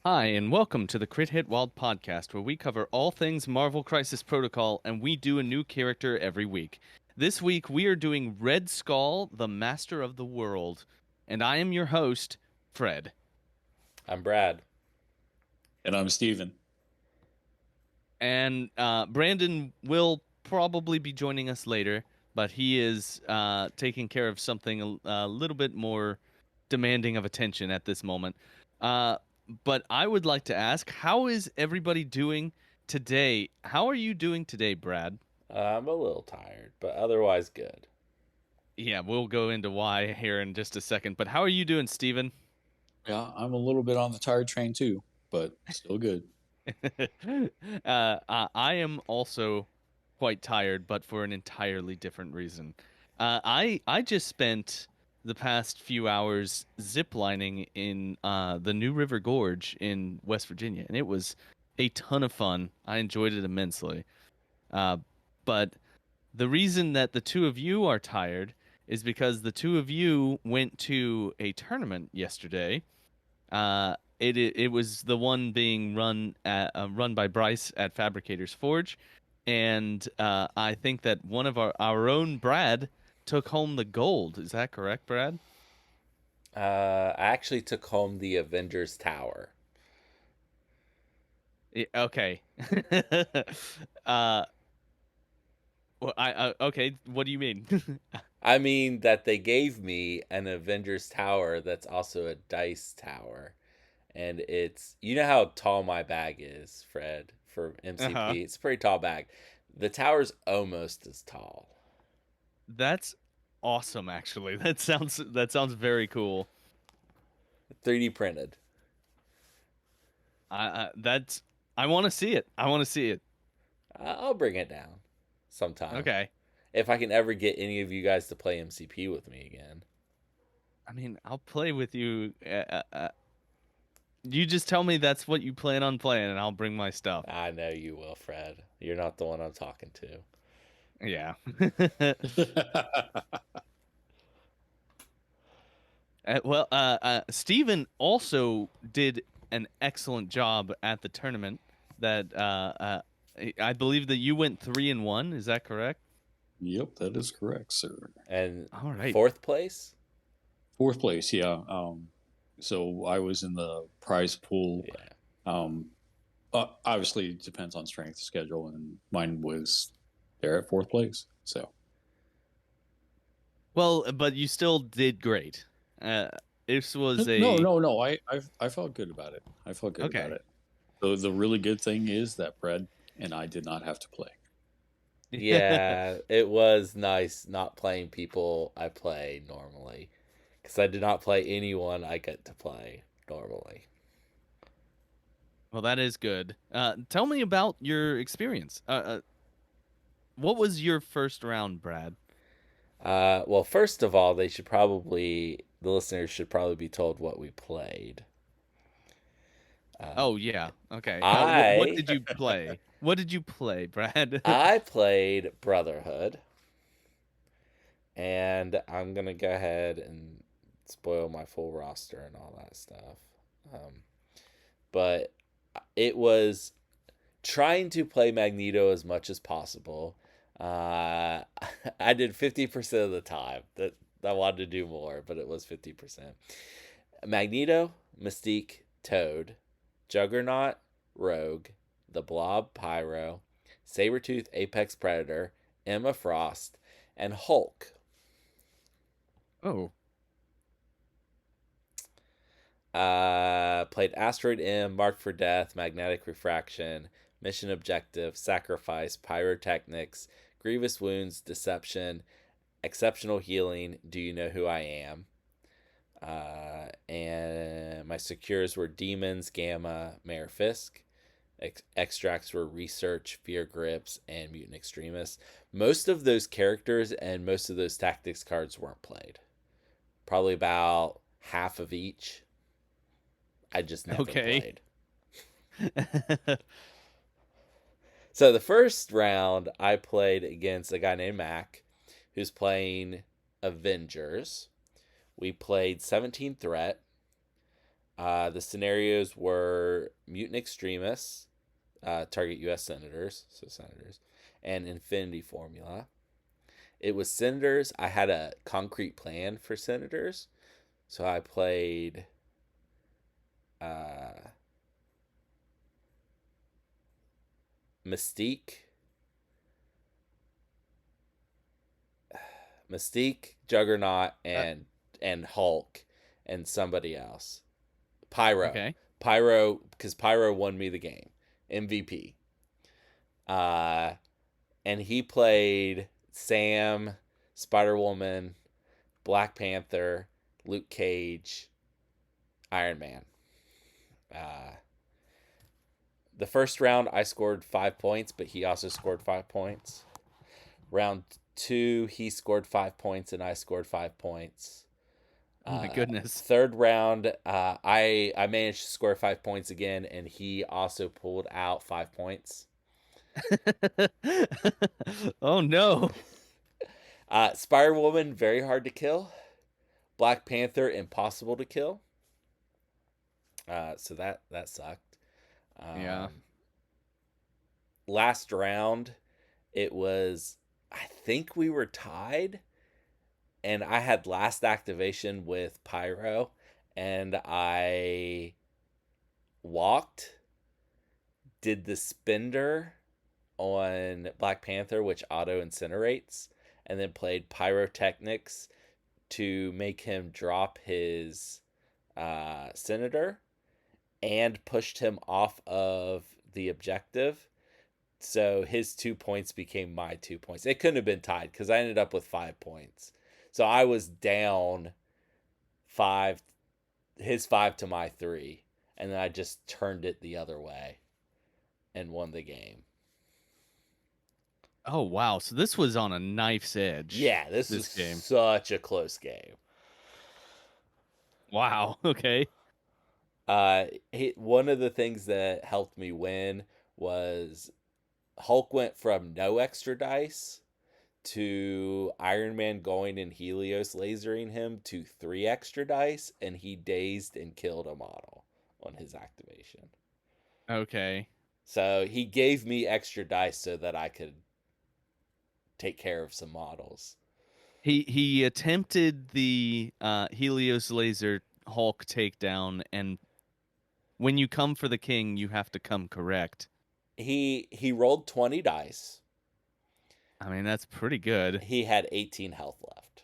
Hi, and welcome to the Crit Hit Wild podcast, where we cover all things Marvel Crisis Protocol, and we do a new character every week. This week, we are doing Red Skull, the Master of the World, and I am your host, Fred. I'm Brad. And I'm Steven. And Brandon will probably be joining us later, but he is taking care of something a little bit more demanding of attention at this moment. But I would like to ask, how is everybody doing today? How are you doing today, Brad? I'm a little tired, but otherwise good. Yeah, we'll go into why here in just a second. But how are you doing, Steven? Yeah, I'm a little bit on the tired train too, but still good. I am also quite tired, but for an entirely different reason. I just spent the past few hours ziplining in the New River Gorge in West Virginia, and it was a ton of fun. I enjoyed it immensely. Uh, but the reason that the two of you are tired is because the two of you went to a tournament yesterday. It was the one being run by Bryce at Fabricators Forge, and I think that one of our own Brad took home the gold. Is that correct, Brad? I actually took home the Avengers Tower. Okay. uh, well, okay. What do you mean? I mean that they gave me an Avengers Tower that's also a dice tower. And you know how tall my bag is, Fred, for Uh-huh. MCP? It's a pretty tall bag. The tower's almost as tall. That's awesome. Actually, that sounds very cool. 3D printed. That's I want to see it. I want to see it. I'll bring it down sometime. Okay. If I can ever get any of you guys to play MCP with me again. I mean, I'll play with you. You just tell me that's what you plan on playing, and I'll bring my stuff. I know you will, Fred. You're not the one I'm talking to. Yeah. Steven also did an excellent job at the tournament. That I believe that you went 3-1. Is that correct? Yep, that is correct, sir. And All right. fourth place? Fourth place, yeah. So I was in the prize pool. Yeah. Obviously, it depends on strength schedule, and mine was there at fourth place. So Well, but you still did great. This was a no. I felt good about it. I felt good okay. about it. The really good thing is that Brad and I did not have to play. Yeah, it was nice not playing people I play normally. Because I did not play anyone I get to play normally. Well, that is good. Tell me about your experience. What was your first round, Brad? Well, first of all, the listeners should probably be told what we played. Oh yeah. Okay. What I did you play? What did you play, Brad? I played Brotherhood, and I'm gonna go ahead and spoil my full roster and all that stuff. But it was trying to play Magneto as much as possible. Uh, I did 50% of the time. That I wanted to do more, but it was 50%. Magneto, Mystique, Toad, Juggernaut, Rogue, the Blob, Pyro, Sabretooth, Apex Predator, Emma Frost, and Hulk. Oh. Played Asteroid M, Marked for Death, Magnetic Refraction, Mission Objective, Sacrifice, Pyrotechnics, Grievous Wounds, Deception, Exceptional Healing, Do You Know Who I Am? And my secures were Demons, Gamma, Mayor Fisk. Extracts were Research, Fear Grips, and Mutant Extremists. Most of those characters and most of those tactics cards weren't played. Probably about half of each. I just never Okay. played. So the first round, I played against a guy named Mac, who's playing Avengers. We played 17 Threat. The scenarios were mutant extremists, target U.S. senators, so senators, and infinity formula. It was senators. I had a concrete plan for senators, so I played Mystique, Juggernaut, Uh, and Hulk, and somebody else. Pyro, okay. because Pyro won me the game, MVP. Uh, and he played Sam, Spider Woman, Black Panther, Luke Cage, Iron Man. Uh, the first round I scored 5 points, but he also scored 5 points. Round 2, he scored 5 points and I scored 5 points. Oh my goodness. Third round, I managed to score 5 points again, and he also pulled out 5 points. Oh no. Spider Woman, very hard to kill. Black Panther, impossible to kill. So that sucked. Yeah. Last round, it was, I think we were tied, and I had last activation with Pyro, and I walked, did the spender on Black Panther, which auto incinerates, and then played pyrotechnics to make him drop his senator, and pushed him off of the objective. So his 2 points became my 2 points. It couldn't have been tied because I ended up with 5 points. So I was down 5, his 5 to my 3. And then I just turned it the other way and won the game. Oh wow. So this was on a knife's edge. Yeah, this was game. such a close game. Wow. Okay. One of the things that helped me win was Hulk went from no extra dice to Iron Man going and Helios lasering him to 3 extra dice, and he dazed and killed a model on his activation. Okay. So he gave me extra dice so that I could take care of some models. He attempted the Helios laser Hulk takedown, and when you come for the king, you have to come correct. He rolled 20 dice. I mean, that's pretty good. He had 18 health left.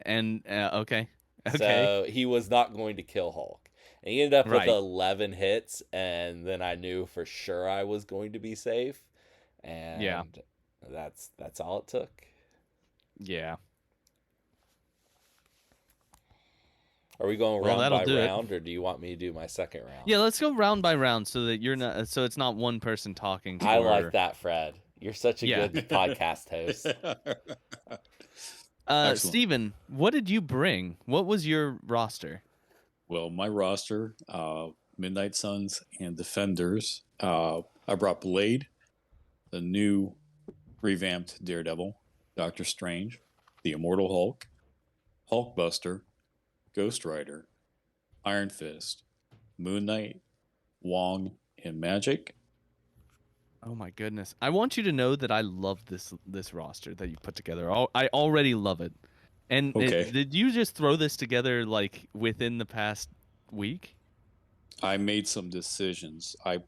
And okay. So he was not going to kill Hulk. And he ended up with Right. 11 hits, and then I knew for sure I was going to be safe. And Yeah. that's all it took. Yeah. Are we going Well, round that'll by do it. round, or do you want me to do my second round? Yeah, let's go round by round so that you're not so it's not one person talking. I like that, Fred. You're such a Yeah. good podcast host. Excellent. Steven, what did you bring? What was your roster? Well, my roster, Midnight Suns and Defenders. I brought Blade, the new revamped Daredevil, Doctor Strange, the Immortal Hulk, Hulkbuster, Ghost Rider, Iron Fist, Moon Knight, Wong, and Magic. Oh my goodness. I want you to know that I love this roster that you put together. I already love it. And Okay. did you just throw this together like within the past week? I made some decisions. I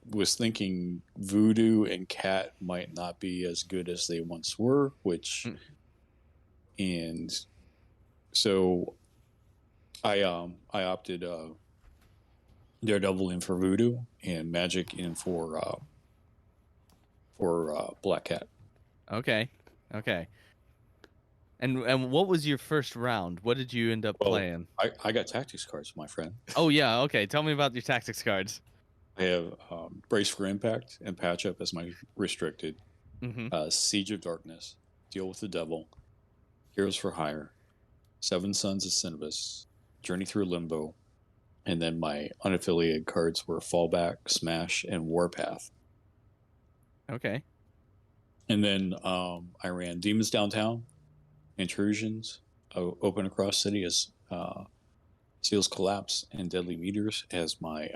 was thinking Voodoo and Cat might not be as good as they once were, and so I opted Daredevil in for Voodoo and Magic in for Black Cat. Okay. And what was your first round? What did you end up playing? I got tactics cards, my friend. Oh yeah, okay. Tell me about your tactics cards. I have Brace for Impact and Patch Up as my restricted. Mm-hmm. Siege of Darkness, Deal with the Devil, Heroes for Hire, Seven Sons of Cinnabis, Journey Through Limbo, and then my unaffiliated cards were Fallback, Smash, and Warpath. Okay. And then I ran Demons Downtown, Intrusions, Open Across City as Seals Collapse, and Deadly Meteors as my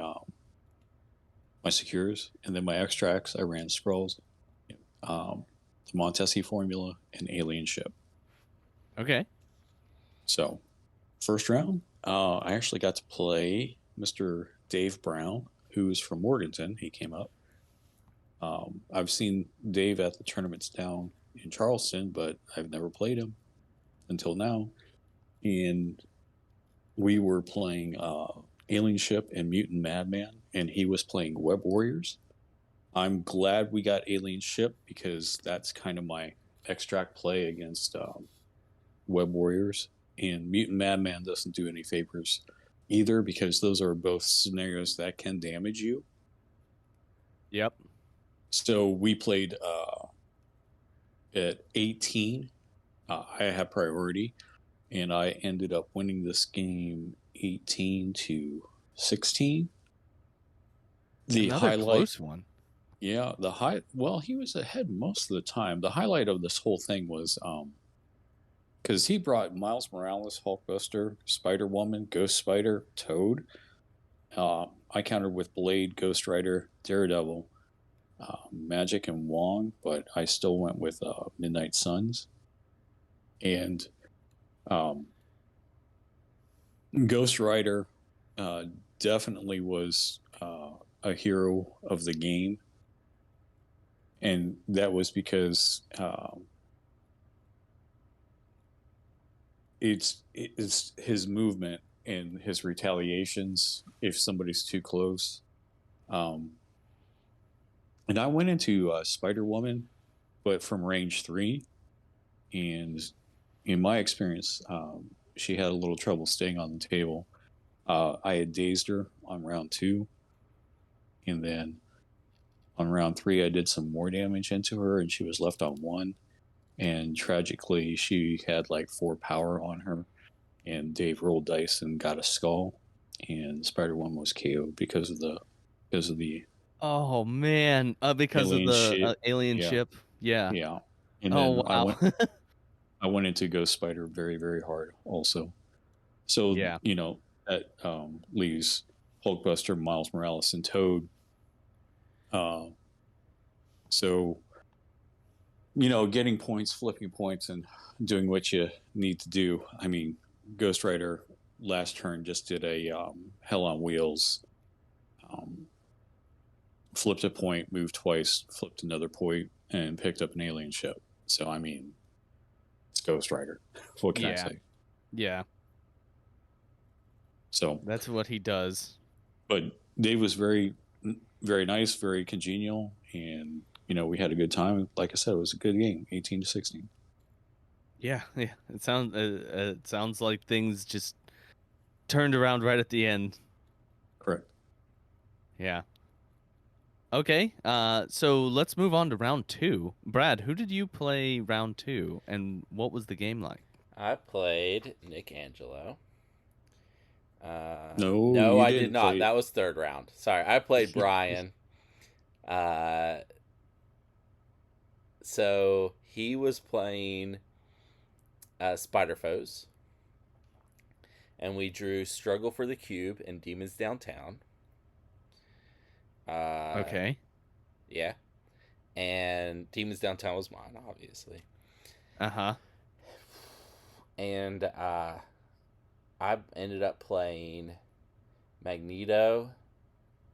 my secures. And then my extracts, I ran Scrolls, the Montesi Formula, and Alien Ship. Okay. So, first round, I actually got to play Mr. Dave Brown, who's from Morganton. He came up. I've seen Dave at the tournaments down in Charleston, but I've never played him until now. And we were playing Alien Ship and Mutant Madman, and he was playing Web Warriors. I'm glad we got Alien Ship because that's kind of my extract play against Web Warriors. And Mutant Madman doesn't do any favors either because those are both scenarios that can damage you. Yep. So we played at 18. I had priority, and I ended up winning this game 18-16. Another close one. Yeah, well, he was ahead most of the time. The highlight of this whole thing was because he brought Miles Morales, Hulkbuster, Spider-Woman, Ghost Spider, Toad. I countered with Blade, Ghost Rider, Daredevil, Magic, and Wong, but I still went with Midnight Suns. And Ghost Rider definitely was a hero of the game. And that was because it's his movement and his retaliations if somebody's too close. And I went into Spider-Woman, but from range 3. And in my experience, she had a little trouble staying on the table. I had dazed her on round 2. And then on round 3, I did some more damage into her, and she was left on 1. And tragically, she had like 4 power on her. And Dave rolled dice and got a skull. And Spider-Woman was KO'd because of the Oh man, because of alien the ship. alien Yeah. ship. Yeah. Yeah. And Oh then wow. I went into Ghost Spider very, very hard also. So, Yeah. that leaves Hulkbuster, Miles Morales, and Toad. So, getting points, flipping points, and doing what you need to do. I mean, Ghost Rider last turn just did a Hell on Wheels. Flipped a point, moved twice, flipped another point, and picked up an alien ship. So, I mean, it's Ghost Rider. What can I say? Yeah. So That's what he does. But Dave was very, very nice, very congenial, and we had a good time. Like I said, it was a good game, 18-16. Yeah. It sounds like things just turned around right at the end. Correct. Yeah. Okay. So let's move on to round 2. Brad, who did you play round 2, and what was the game like? I played Nick Angelo. No, No, you I didn't did not. play- That was third round. Sorry, I played Brian. So he was playing Spider Foes, and we drew Struggle for the Cube and Demons Downtown. Okay. Yeah, and Demons Downtown was mine, obviously. Uh-huh. And I ended up playing Magneto.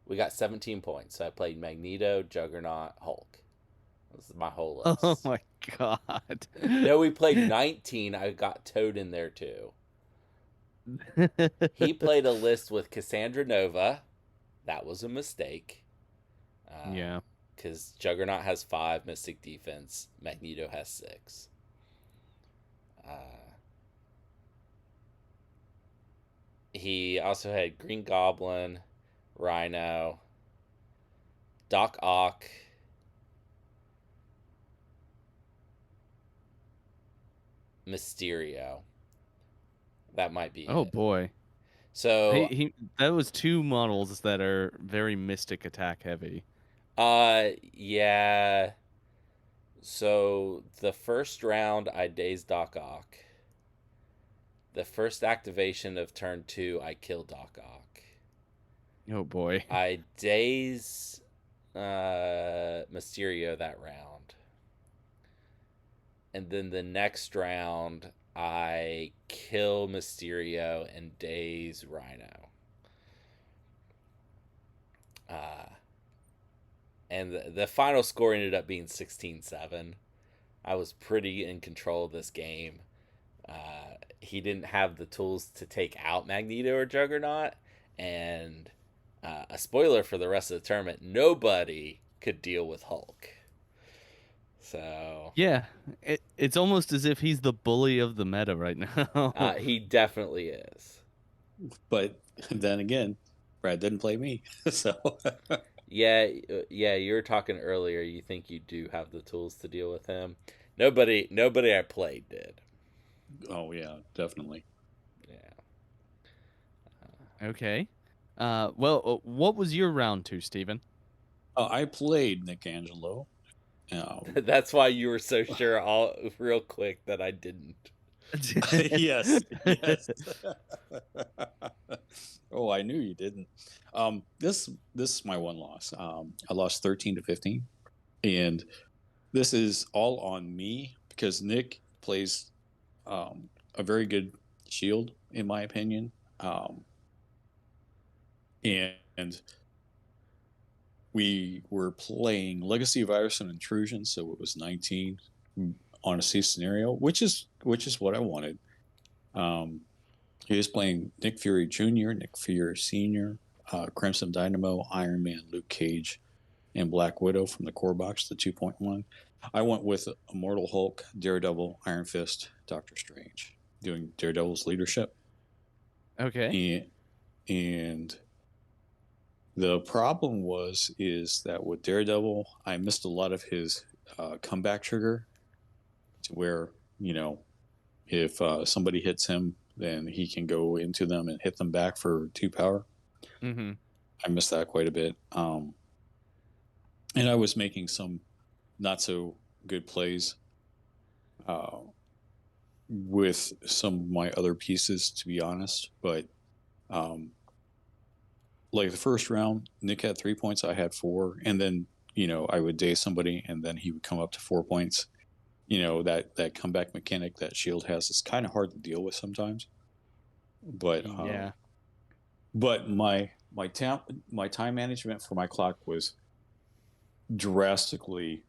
We got 17 points. So I played Magneto, Juggernaut, Hulk. That was my whole list. Oh my god. No, we played 19. I got Toad in there too. He played a list with Cassandra Nova. That was a mistake. Yeah. Because Juggernaut has 5 Mystic Defense. Magneto has 6. He also had Green Goblin, Rhino, Doc Ock, Mysterio. That might be Oh it. boy. So that was 2 models that are very mystic attack heavy. yeah. So the first round, I dazed Doc Ock. The first activation of turn 2, I kill Doc Ock. Oh boy. I daze Mysterio that round. And then the next round, I kill Mysterio and daze Rhino. And the final score ended up being 16-7. I was pretty in control of this game. He didn't have the tools to take out Magneto or Juggernaut. And a spoiler for the rest of the tournament, nobody could deal with Hulk. So Yeah, it's almost as if he's the bully of the meta right now. he definitely is. But then again, Brad didn't play me, so Yeah, you were talking earlier. You think you do have the tools to deal with him. Nobody I played did. oh yeah, definitely. Yeah. Okay. Well, what was your round 2, Steven? I played Nick Angelo. That's why you were so sure all real quick that I didn't. Yes, yes. Oh, I knew you didn't. This is my one loss. I lost 13-15, and this is all on me because Nick plays a very good shield, in my opinion. And we were playing Legacy Virus and Intrusion, so it was 19 on a C scenario, which is what I wanted. He was playing Nick Fury Jr., Nick Fury Sr., Crimson Dynamo, Iron Man, Luke Cage, and Black Widow from the core box, the 2.1. I went with Immortal Hulk, Daredevil, Iron Fist, Doctor Strange, doing Daredevil's leadership. Okay. And the problem is that with Daredevil, I missed a lot of his comeback trigger, to where, if somebody hits him, then he can go into them and hit them back for 2 power. Mm-hmm. I missed that quite a bit. And I was making some not so good plays with some of my other pieces, to be honest. But like the first round, Nick had 3 points, I had 4, and then I would daze somebody, and then he would come up to 4 points. That comeback mechanic that Shield has is kind of hard to deal with sometimes. But Yeah. But my time management for my clock was drastically.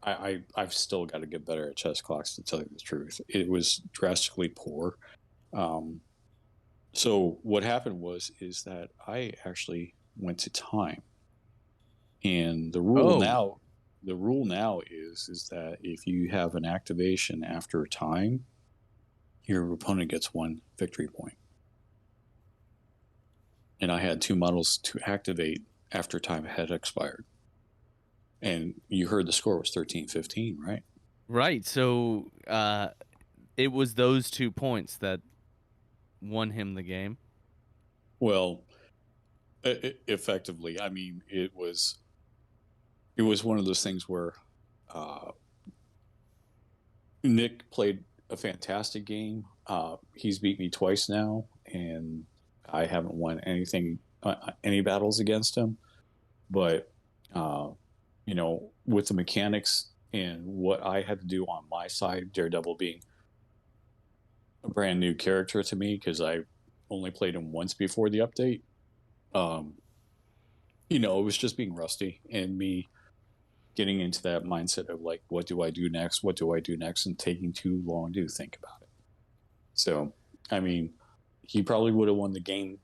I've still got to get better at chess clocks, to tell you the truth. It was drastically poor. So what happened is that I actually went to time, and the rule now is that if you have an activation after time, your opponent gets 1 victory point. And I had 2 models to activate after time had expired. And you heard the score was 13-15, right? Right. So it was those 2 points that won him the game. Well, effectively, I mean, it was one of those things where Nick played a fantastic game. He's beat me twice now, and I haven't won any battles against him. But with the mechanics and what I had to do on my side, Daredevil being a brand new character to me because I only played him once before the update. It was just being rusty and me getting into that mindset of like, what do I do next? What do I do next? And taking too long to think about it. So, I mean, he probably would have won the game,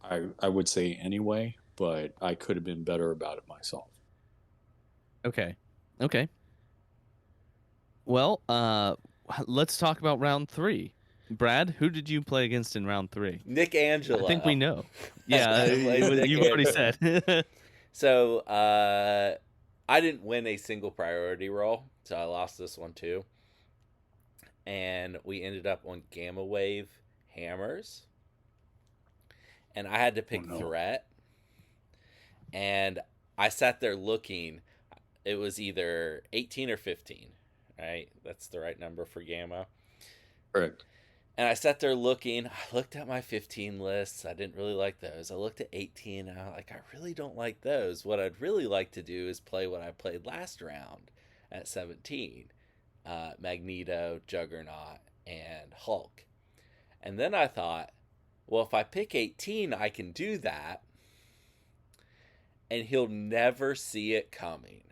I would say anyway, but I could have been better about it myself. Okay. Well, let's talk about round 3. Brad, who did you play against in round 3? Nick Angelo. I think we know. Yeah, you've already said. So I didn't win a single priority roll, so I lost this one too. And we ended up on Gamma Wave hammers. And I had to pick threat. And I sat there looking. it was either 18 or 15, right? That's the right number for Gamma. Correct. And I sat there looking. I looked at my 15 lists. I didn't really like those. I looked at 18. And I was like, I really don't like those. What I'd really like to do is play what I played last round at 17. Magneto, Juggernaut, and Hulk. And then I thought, well, if I pick 18, I can do that. And he'll never see it coming.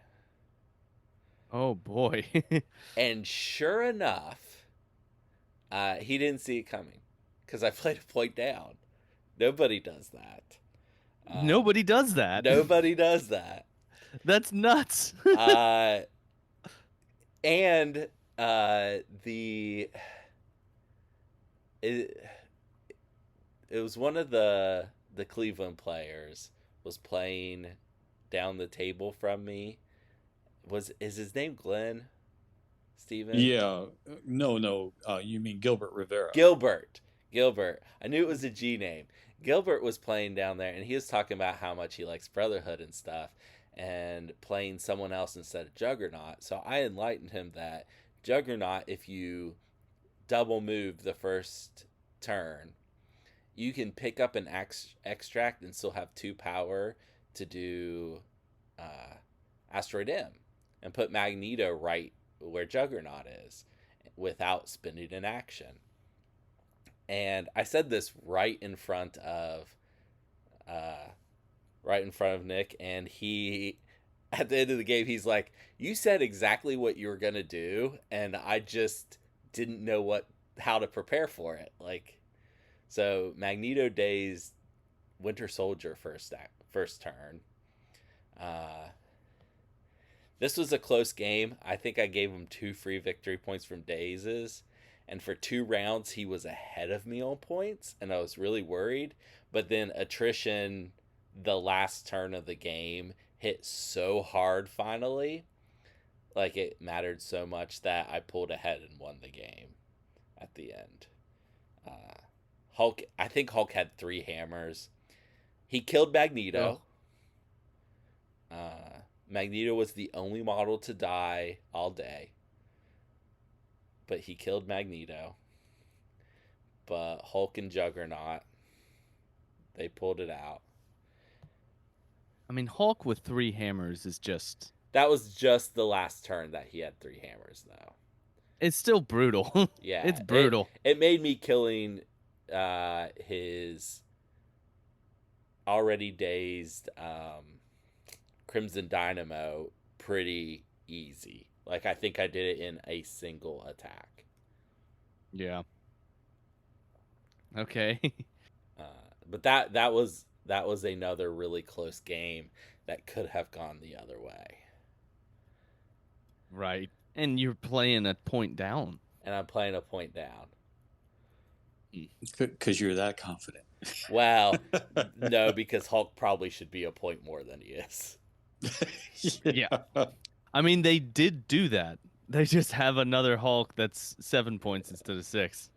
Oh boy. And sure enough, he didn't see it coming because I played a point down. Nobody does that. Nobody does that. Nobody does that. That's nuts. And the it was one of the Cleveland players was playing down the table from me. Is his name Glenn? Steven? Yeah. No. You mean Gilbert Rivera? Gilbert. I knew it was a G name. Gilbert was playing down there, and he was talking about how much he likes Brotherhood and stuff, and playing someone else instead of Juggernaut. So I enlightened him that Juggernaut, if you double move the first turn, you can pick up an extract and still have 2 power to do Asteroid M and put Magneto right where Juggernaut is without spending an action. And I said this right in front of Nick, and he, at the end of the game, he's like, you said exactly what you were gonna do, and I just didn't know how to prepare for it. Like, so Magneto dazed Winter Soldier first turn. This was a close game. I think I gave him 2 free victory points from dazes. And for 2 rounds, he was ahead of me on points, and I was really worried. But then attrition, the last turn of the game, hit so hard finally. Like, it mattered so much that I pulled ahead and won the game at the end. I think Hulk had 3 hammers. He killed Magneto. Magneto was the only model to die all day. But he killed Magneto. But Hulk and Juggernaut, they pulled it out. I mean, Hulk with 3 hammers is just... That was just the last turn that he had 3 hammers, though. It's still brutal. Yeah. It's brutal. It made me killing his already dazed Crimson Dynamo pretty easy. Like, I think I did it in a single attack. Yeah. Okay. But that was another really close game that could have gone the other way. Right. And you're playing a point down. And I'm playing a point down. Because you're that confident. Well, no, because Hulk probably should be a point more than he is. Yeah. I mean, they did do that. They just have another Hulk that's 7 points instead of 6.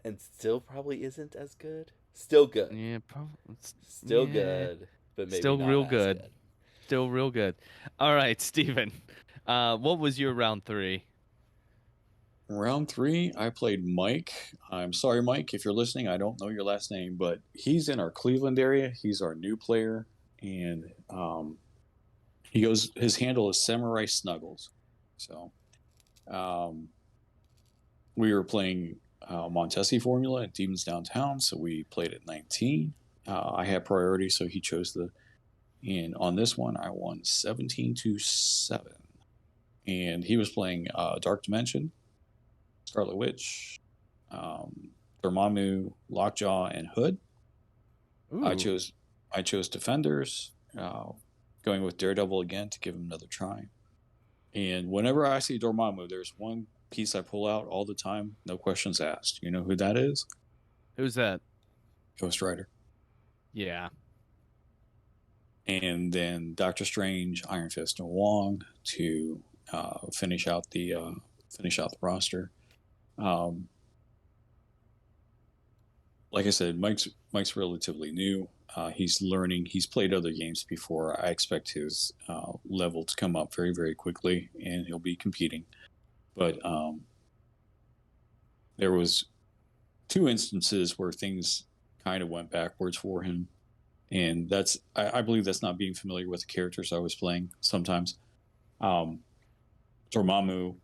And still probably isn't as good. Still good. Yeah, probably. Still good, but maybe still not real as good. Still real good. All right, Steven. What was your round 3? Round 3, I played Mike. I'm sorry, Mike, if you're listening. I don't know your last name, but he's in our Cleveland area. He's our new player, and his handle is Samurai Snuggles. So we were playing Montesi formula at Demons Downtown, so we played at 19. I had priority, so he chose and on this one I won 17-7. And he was playing Dark Dimension, Scarlet Witch, Dormammu, Lockjaw, and Hood. Ooh. I chose Defenders, going with Daredevil again to give him another try. And whenever I see Dormammu, there's one piece I pull out all the time, no questions asked. You know who that is? Who's that? Ghost Rider. Yeah. And then Doctor Strange, Iron Fist, and Wong to finish out the roster. like I said, Mike's relatively new. He's learning. He's played other games before. I expect his level to come up very, very quickly, and he'll be competing. But there was two instances where things kind of went backwards for him, and I believe that's not being familiar with the characters I was playing. Sometimes, Dormammu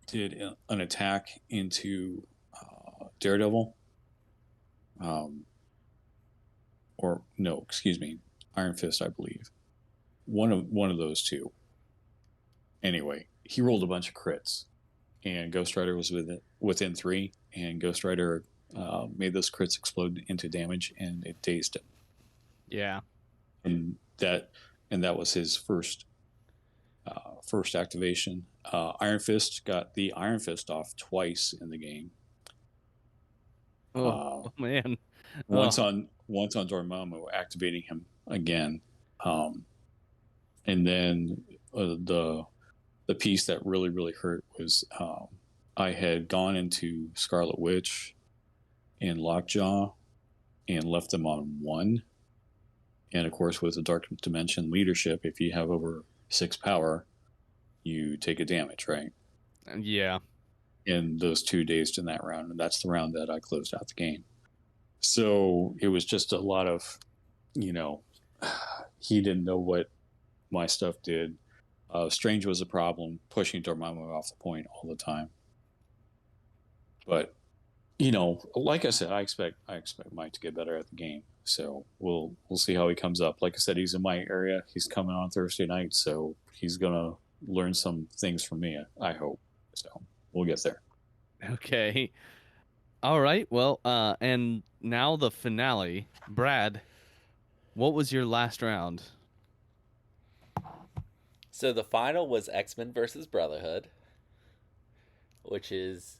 did an attack into Daredevil. Or no, excuse me, Iron Fist, I believe. One of those two. Anyway, he rolled a bunch of crits, and Ghost Rider was within 3, and Ghost Rider made those crits explode into damage, and it dazed him. Yeah, And that was his first activation. Iron Fist got the Iron Fist off twice in the game. oh man. Once on Dormammu, activating him again, and then the piece that really hurt was I had gone into Scarlet Witch and Lockjaw and left them on 1, and of course with the Dark Dimension leadership, if you have over 6 power, you take a damage, right? Yeah. And those 2 dazed in that round, and that's the round that I closed out the game. So it was just a lot of, he didn't know what my stuff did. Strange was a problem, pushing Dormammu off the point all the time. But, like I said, I expect Mike to get better at the game. So we'll see how he comes up. Like I said, he's in my area. He's coming on Thursday night, so he's gonna learn some things from me, I hope. So we'll get there. Okay. All right. Well, and now the finale. Brad, what was your last round? So the final was X-Men versus Brotherhood, which is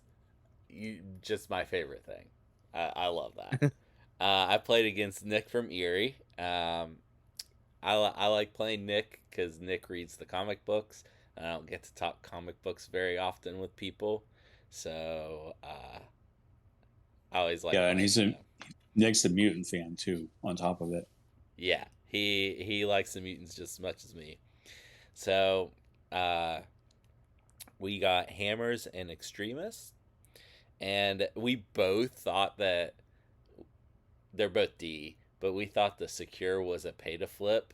just my favorite thing. I love that. I played against Nick from Erie. I like playing Nick because Nick reads the comic books. I don't get to talk comic books very often with people, so I always like. Yeah, and Nick's a mutant fan too. On top of it, yeah, he likes the mutants just as much as me. So we got Hammers and Extremis, and we both thought that they're both D, but we thought the Secure was a pay to flip.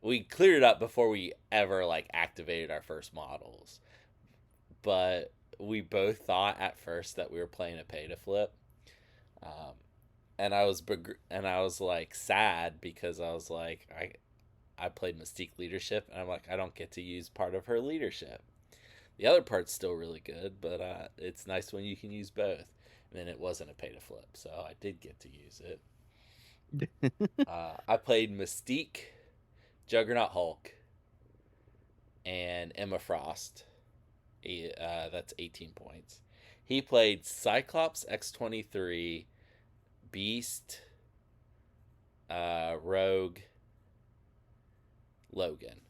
We cleared it up before we ever activated our first models, but we both thought at first that we were playing a pay to flip, and I was sad because I was like I played Mystique leadership, and I'm like I don't get to use part of her leadership. The other part's still really good, but it's nice when you can use both. And then it wasn't a pay to flip, so I did get to use it. I played Mystique, Juggernaut Hulk, and Emma Frost. That's 18 points. He played Cyclops, X-23, Beast, Rogue, Logan.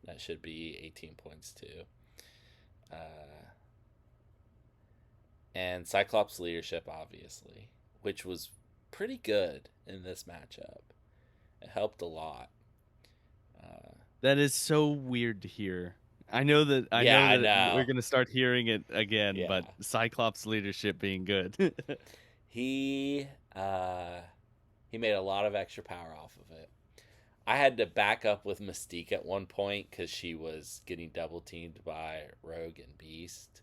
That should be 18 points too. And Cyclops leadership, obviously, which was pretty good in this matchup. It helped a lot. That is so weird to hear. I know that we're gonna start hearing it again, but Cyclops leadership being good. He made a lot of extra power off of it. I had to back up with Mystique at one point because she was getting double teamed by Rogue and Beast.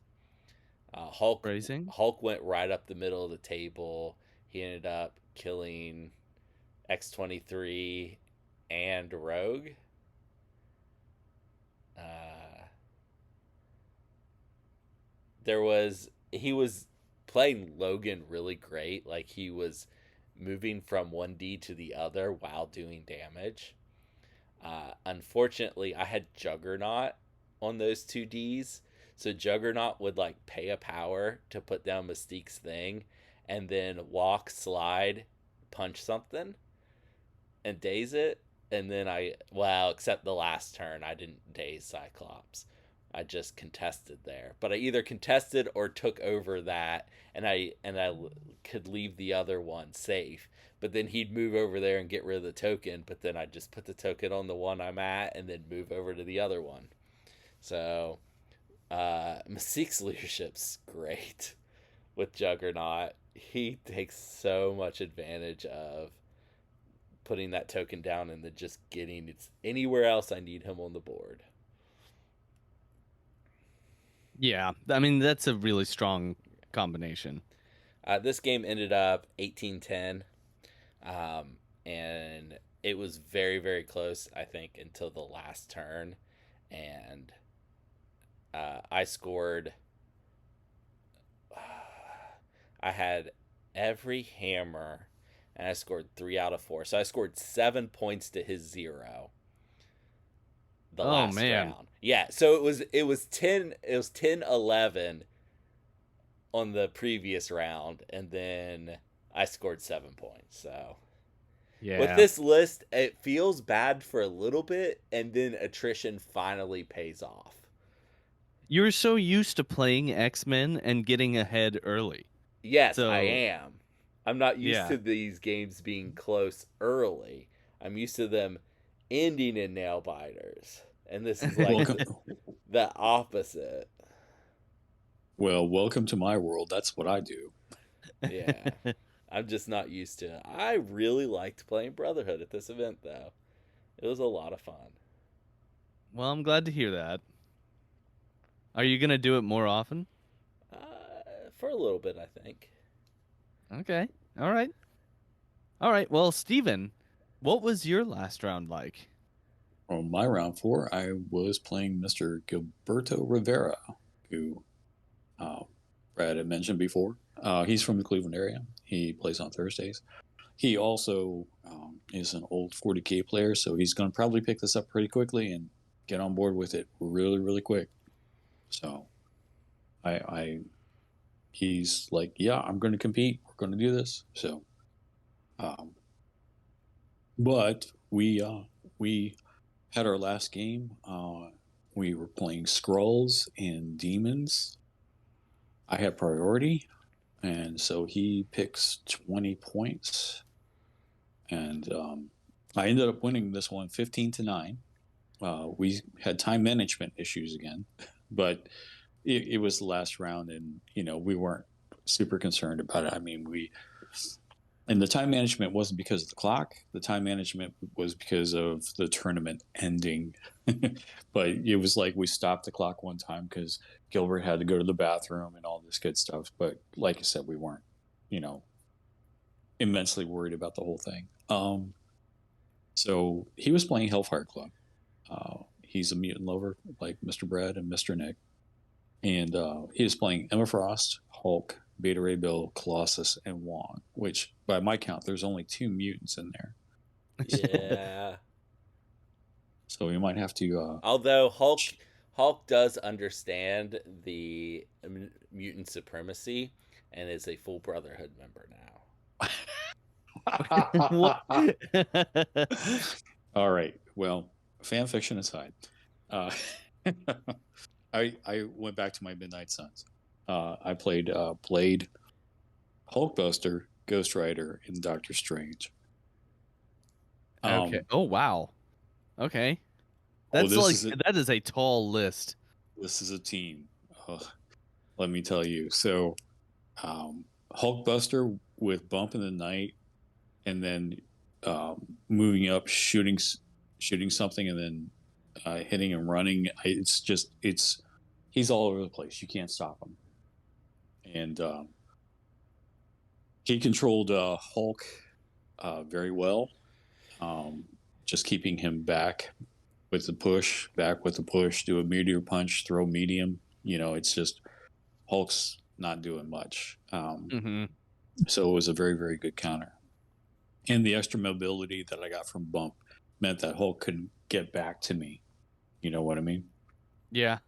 Hulk went right up the middle of the table. He ended up killing X-23 and Rogue. He was playing Logan really great. Like he was moving from one D to the other while doing damage. Unfortunately, I had Juggernaut on those 2 Ds. So Juggernaut would pay a power to put down Mystique's thing and then walk, slide, punch something and daze it. And then except the last turn, I didn't daze Cyclops. I just contested there. But I either contested or took over that, and could leave the other one safe. But then he'd move over there and get rid of the token. But then I'd just put the token on the one I'm at, and then move over to the other one. So Masik's leadership's great with Juggernaut. He takes so much advantage of putting that token down and then just getting it anywhere else I need him on the board. Yeah, I mean that's a really strong combination. This game ended up 18-10, and it was very, very close, I think, until the last turn. And I scored. I had every hammer, and I scored 3 out of 4. So I scored 7 points to his 0. The last round. Yeah, so it was 10-11 on the previous round, and then I scored 7 points. So Yeah. with this list, it feels bad for a little bit, and then attrition finally pays off. You're so used to playing X-Men and getting ahead early. Yes, So, I am. I'm not used yeah. to these games being close early. I'm used to them ending in nail biters. And this is like Welcome, the opposite. well, welcome to my world. That's what I do. Yeah. I'm just not used to it. I really liked playing Brotherhood at this event, though. It was a lot of fun. Well, I'm glad to hear that. Are you gonna do it more often? For a little bit, I think. Okay. All right. All right. Well, Steven, what was your last round like? On my round 4, I was playing Mr. Gilberto Rivera, who Brad had mentioned before. He's from the Cleveland area. He plays on Thursdays. He also is an old 40K player, so he's going to probably pick this up pretty quickly and get on board with it really, really quick. So he's like, yeah, I'm going to compete. We're going to do this. So, but we had our last game. We were playing Skrulls and Demons. I had priority, and so he picks 20 points. And I ended up winning this one 15-9. We had time management issues again, but it was the last round, and we weren't super concerned about it. I mean, and the time management wasn't because of the clock. The time management was because of the tournament ending. But it was like we stopped the clock one time because Gilbert had to go to the bathroom and all this good stuff. But like I said, we weren't, immensely worried about the whole thing. So he was playing Hellfire Club. He's a mutant lover like Mr. Brad and Mr. Nick. And he was playing Emma Frost, Hulk, Beta Ray Bill, Colossus, and Wong, which by my count, there's only 2 mutants in there. Yeah. So we might have to. Although Hulk does understand the mutant supremacy and is a full Brotherhood member now. All right. Well, fan fiction aside, I went back to my Midnight Suns. I played Blade, Hulkbuster, Ghost Rider, and Doctor Strange. Okay. Oh wow. Okay. That's that is a tall list. This is a team. Let me tell you. So, Hulkbuster with Bump in the Night, and then moving up, shooting something, and then hitting and running. He's all over the place. You can't stop him. And he controlled Hulk very well. Just keeping him back with the push, do a meteor punch, throw medium. It's just Hulk's not doing much. So it was a very, very good counter. And the extra mobility that I got from Bump meant that Hulk couldn't get back to me. You know what I mean? Yeah.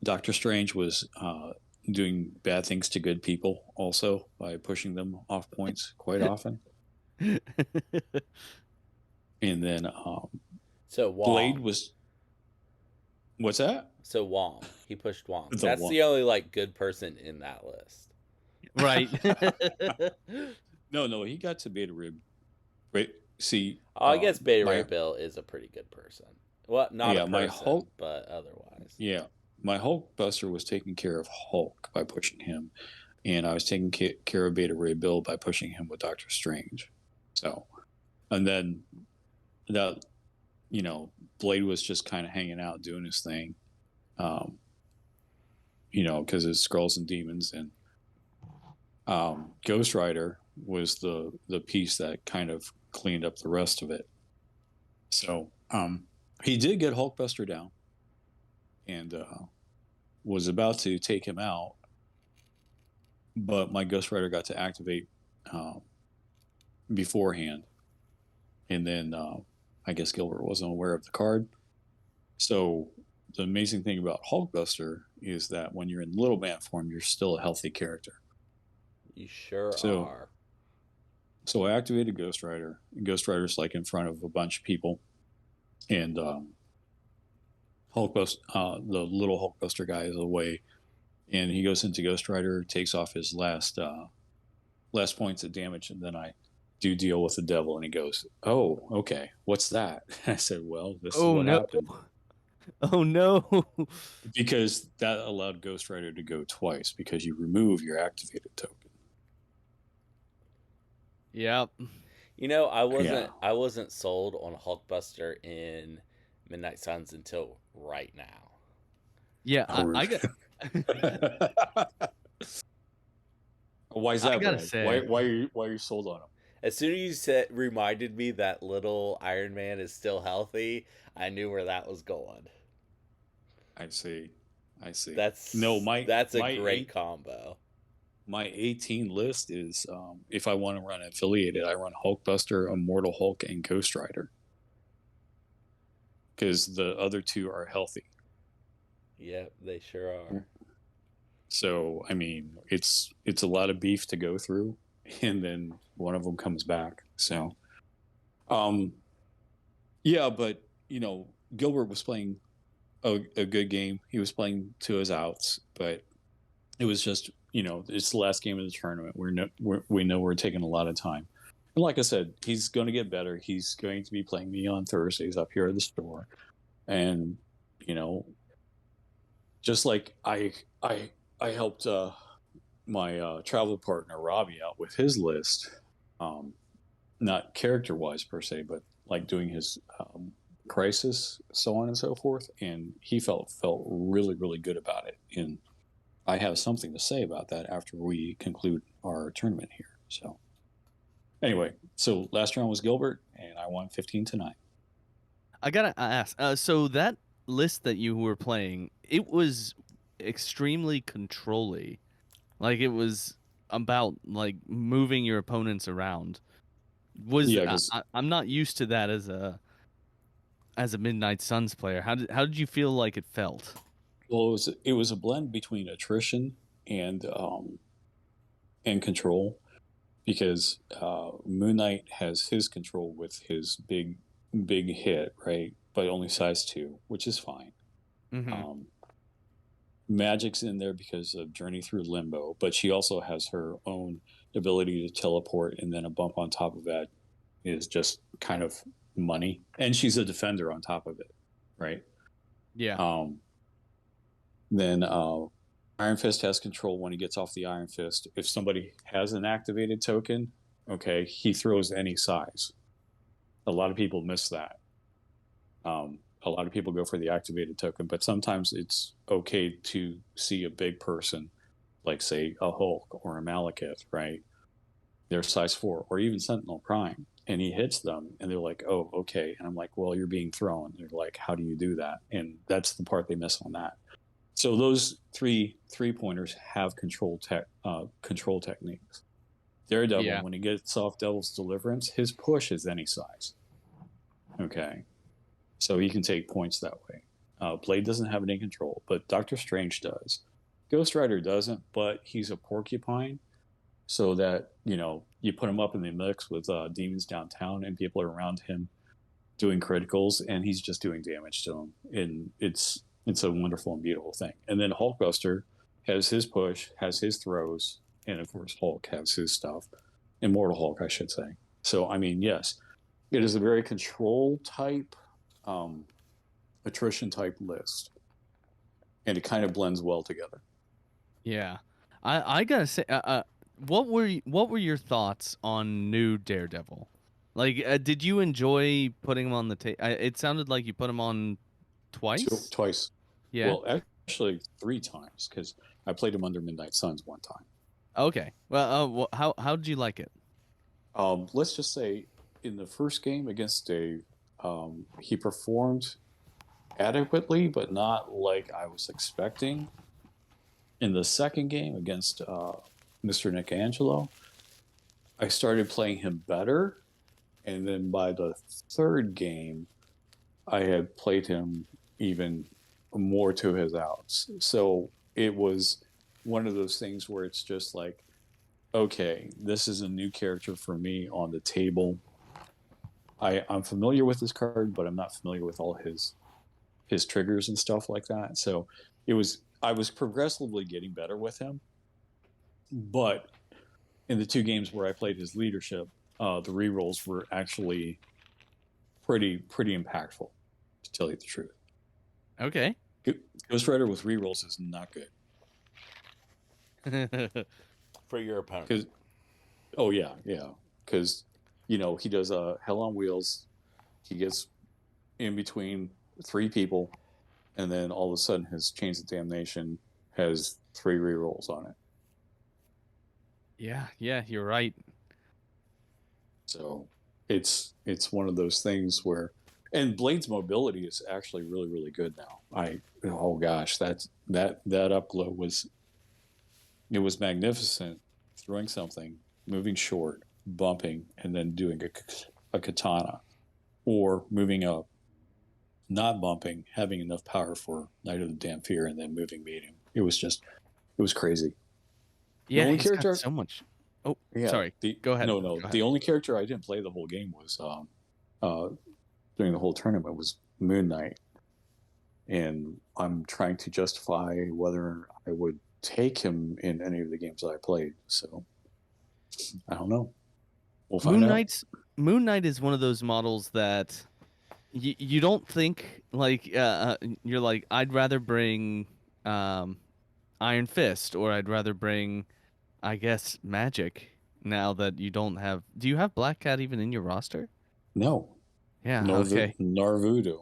Doctor Strange was doing bad things to good people also by pushing them off points quite often. And then so Blade was What's that? So Wong, he pushed Wong. The That's one. the only like good person in that list. Right. No, he got to Beta Rib. Wait, see, Oh, I guess Beta Ray my Bill is a pretty good person. Well, not a yeah, my person, Hulk, but otherwise. yeah, my Hulk Buster was taking care of Hulk by pushing him, and I was taking care of Beta Ray Bill by pushing him with Doctor Strange. So, and then that, Blade was just kind of hanging out doing his thing, um, because it's Skrulls and Demons, and Ghost Rider was the piece that kind of cleaned up the rest of it. So he did get Hulkbuster down, and was about to take him out, but my Ghost Rider got to activate beforehand, and then I guess Gilbert wasn't aware of the card. So the amazing thing about Hulkbuster is that when you're in little man form, you're still a healthy character. You sure So are. So I activated Ghost Rider. And Ghost Rider's like in front of a bunch of people, and Hulkbuster, the little Hulkbuster guy, is away, and he goes into Ghost Rider, takes off his last points of damage, and then I do deal with the devil, and he goes, "Oh, okay, what's that?" I said, "Well, this is Oh what no. happened," Oh no. because that allowed Ghost Rider to go twice because you remove your activated token. Yep. You know, Yeah. I wasn't sold on Hulkbuster in Midnight Suns until right now. Yeah, Oh, I got Why is I that, gotta Brad? Why say. why are you sold on him? As soon as you reminded me that little Iron Man is still healthy, I knew where that was going. I see. No, That's a great combo. my 18 list is if I want to run affiliated, I run Hulkbuster, Immortal Hulk, and Ghost Rider because the other two are healthy. Yep, they sure are. So I mean, it's a lot of beef to go through, and then one of them comes back. So, um, yeah, but Gilbert was playing a good game. He was playing to his outs, but it was just it's the last game of the tournament. We know we're taking a lot of time, and like I said, he's going to get better. He's going to be playing me on Thursdays up here at the store, and you know, just like I helped my travel partner Robbie out with his list, not character wise per se, but like doing his crisis, so on and so forth, and he felt really good about it. And I have something to say about that after we conclude our tournament here. So anyway, so last round was Gilbert, and I won 15-9. I gotta ask. So that list that you were playing, it was extremely controlly. Like it was about like moving your opponents around. Was Yeah, because I'm not used to that as a Midnight Suns player. How did you feel like it felt? well, it was a blend between attrition and control, because Moon Knight has his control with his big hit, right? But only size 2, which is fine. Mm-hmm. Magic's in there because of Journey Through Limbo, but she also has her own ability to teleport, and then a bump on top of that is just kind of money. And she's a defender on top of it, right? Yeah. Then Iron Fist has control when he gets off the Iron Fist. If somebody has an activated token, okay, he throws any size. A lot of people miss that. A lot of people go for the activated token, but sometimes it's okay to see a big person, like say a Hulk or a Malekith, right? They're size 4, or even Sentinel Prime, and he hits them, and they're like, "Oh, okay." And I'm like, "Well, you're being thrown." They're like, "How do you do that?" And that's the part they miss on that. So those three pointers have control techniques. Daredevil, Yeah. when he gets off Devil's Deliverance, his push is any size. Okay, so he can take points that way. Blade doesn't have any control, but Doctor Strange does. Ghost Rider doesn't, but he's a porcupine, so that you put him up in the mix with demons downtown, and people are around him doing criticals, and he's just doing damage to them. And It's a wonderful and beautiful thing. And then Hulkbuster has his push, has his throws, and of course Hulk has his stuff. Immortal Hulk, I should say. So I mean, yes, it is a very control type, um, attrition type list, and it kind of blends well together. Yeah, I gotta say, what were your thoughts on new Daredevil? Like, did you enjoy putting him on the tape? It sounded like you put him on twice. Twice. Yeah. Well, actually 3 times because I played him under Midnight Suns one time. Okay. Well, how did you like it? Let's just say in the first game against Dave, he performed adequately, but not like I was expecting. In the second game against Mr. Nick Angelo, I started playing him better. And then by the third game, I had played him even more to his outs. So it was one of those things where it's just like, okay, this is a new character for me on the table. I'm familiar with this card, but I'm not familiar with all his triggers and stuff like that. So I was progressively getting better with him. But in the 2 games where I played his leadership, the rerolls were actually pretty impactful, to tell you the truth. Okay. Ghost Rider with rerolls is not good. For your opponent. Oh yeah, because he does Hell on Wheels. He gets in between 3 people, and then all of a sudden his Chains of Damnation has 3 rerolls on it. Yeah, you're right. So it's one of those things where, and Blade's mobility is actually really good now. Oh gosh, that upglow was magnificent. Throwing something, moving short, bumping, and then doing a katana, or moving up, not bumping, having enough power for Night of the Damn Fear, and then moving medium. It was crazy. Yeah, The only he's character, got so much. Oh, yeah. sorry. Go ahead. No, Go ahead. the only character I didn't play the whole game was during the whole tournament was Moon Knight, and I'm trying to justify whether I would take him in any of the games that I played. So I don't know. We'll find out. Moon Knight is one of those models that you don't think like you're like I'd rather bring Iron Fist or I'd rather bring I guess Magic now that you don't have. Do you have Black Cat even in your roster? No, Yeah, okay. nor Voodoo.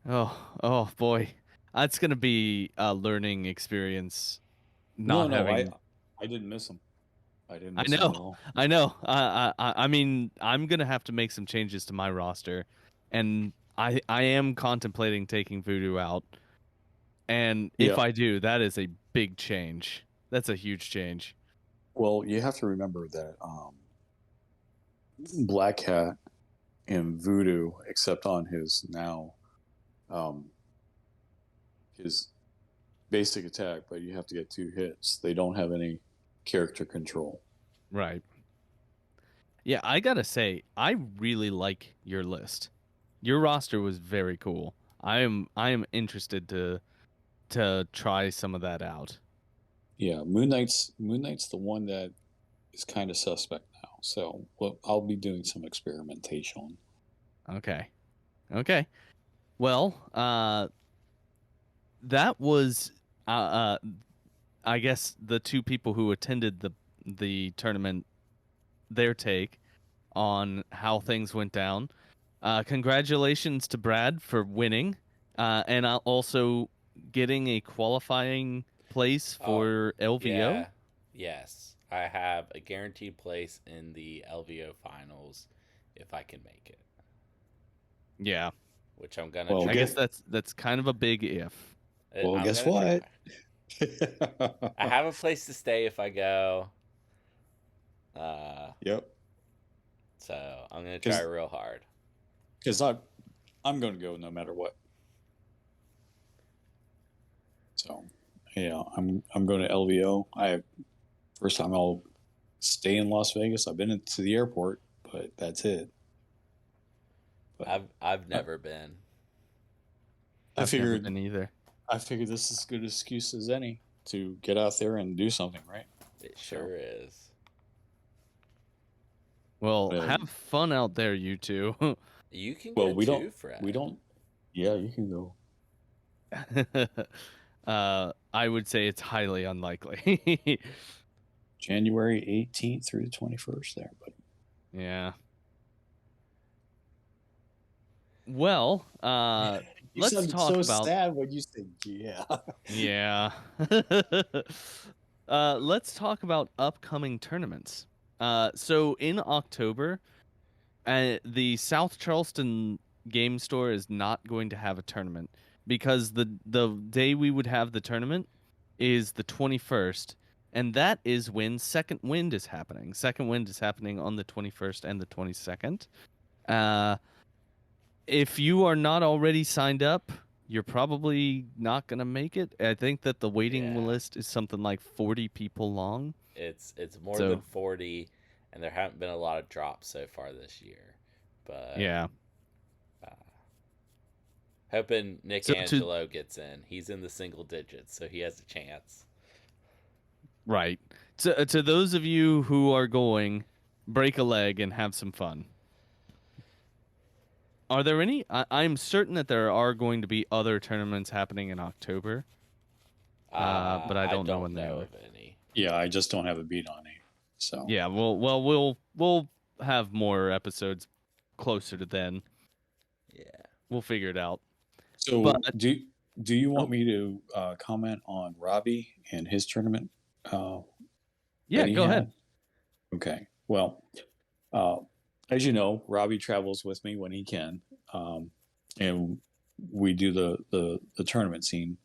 Oh boy. That's going to be a learning experience not No, having. I didn't miss him. I didn't I miss him know. at all. I know. I mean, I'm going to have to make some changes to my roster and I am contemplating taking Voodoo out. And if Yeah. I do, that is a big change. That's a huge change. Well, you have to remember that Black Cat and Voodoo, except on his now, his basic attack, but you have to get 2 hits. They don't have any character control. Right. Yeah, I gotta say, I really like your list. Your roster was very cool. I am interested to try some of that out. Yeah, Moon Knight's the one that is kind of suspect now. So I'll be doing some experimentation. Okay. Okay. Well, that was I guess the 2 people who attended the tournament, their take on how things went down. Congratulations to Brad for winning, and also getting a qualifying place for LVO. Yeah. Yes. I have a guaranteed place in the LVO finals if I can make it. Yeah, Which I'm gonna. Well, I guess that's kind of a big if. Well, I'm guess gonna what? try. I have a place to stay if I go. Yep. So I'm gonna try real hard. Because I'm going to go no matter what. So yeah, I'm going to LVO. First time I'll stay in Las Vegas. I've been to the airport, but that's it. But I've never been. I've never been either. I figured this is as good excuse as any to get out there and do something, right? It sure is. Well, Uh, have fun out there, you two. You can well, go too, Fred. we don't. Yeah, you can go. I would say it's highly unlikely. January 18th through the 21st there, but Yeah. Well, you let's sounded talk so about sad when you said yeah. yeah. Let's talk about upcoming tournaments. So in October, the South Charleston game store is not going to have a tournament because the day we would have the tournament is the 21st, and that is when Second Wind is happening. Second Wind is happening on the 21st and the 22nd. If you are not already signed up, you're probably not going to make it. I think that the waiting Yeah. list is something like 40 people long. It's more So- than 40, and there haven't been a lot of drops so far this year. But Yeah. hoping Nick So Angelo gets in. He's in the single digits, so he has a chance. Right. To those of you who are going, break a leg and have some fun. Are there any? I'm certain that there are going to be other tournaments happening in October. But I don't know when they are. of any. Yeah, I just don't have a beat on it. So Yeah, we'll have more episodes closer to then. Yeah. We'll figure it out. So But- do you want me to comment on Robbie and his tournament? Yeah, that he go had? ahead. Okay. Well, as you know, Robbie travels with me when he can, and we do the tournament scene,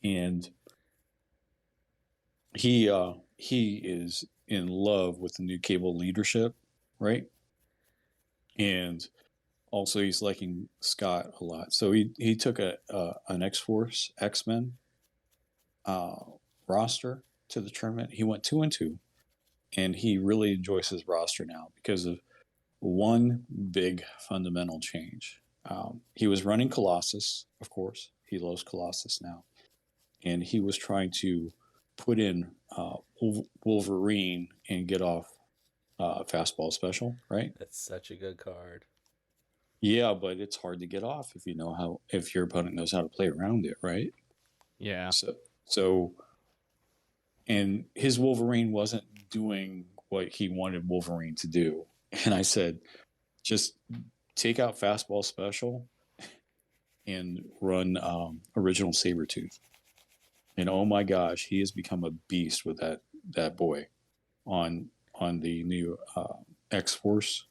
and he is in love with the new cable leadership, right? And also he's liking Scott a lot. So he took an X-Force X-Men roster to the tournament. He went 2-2, and he really enjoys his roster now because of one big fundamental change. He was running Colossus, of course. He loves Colossus now, and he was trying to put in Wolverine and get off fastball special, right? That's such a good card. Yeah, but it's hard to get off if your opponent knows how to play around it, right? Yeah. So, and his Wolverine wasn't doing what he wanted Wolverine to do. And I said, just take out fastball special and run original Sabretooth. And oh my gosh, he has become a beast with that boy on the new X-Force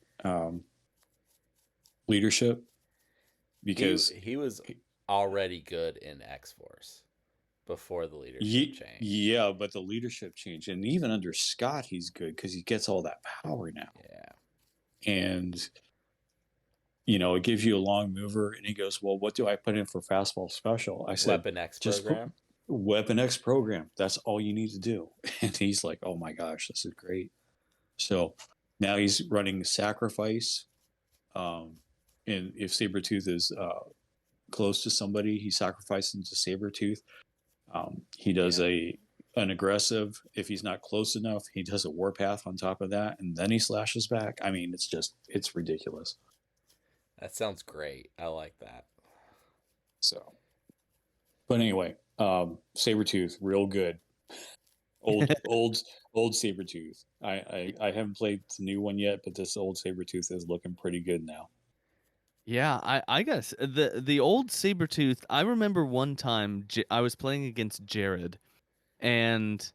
leadership, because he was already good in X-Force before the leadership change. Yeah, but the leadership change, and even under Scott, he's good because he gets all that power now. Yeah. And it gives you a long mover, and he goes, well, what do I put in for fastball special? I said, Weapon X just program. Weapon X program. That's all you need to do. And he's like, oh my gosh, this is great. So now he's running Sacrifice. And if Sabretooth is close to somebody, he sacrifices into Sabretooth. He does an aggressive. If he's not close enough, he does a Warpath on top of that, and then he slashes back. I mean, it's ridiculous. That sounds great. I like that. So, but anyway, Sabretooth, real good. Old Sabretooth. I haven't played the new one yet, but this old Sabretooth is looking pretty good now. Yeah, I guess the old Sabretooth, I remember one time I was playing against Jared, and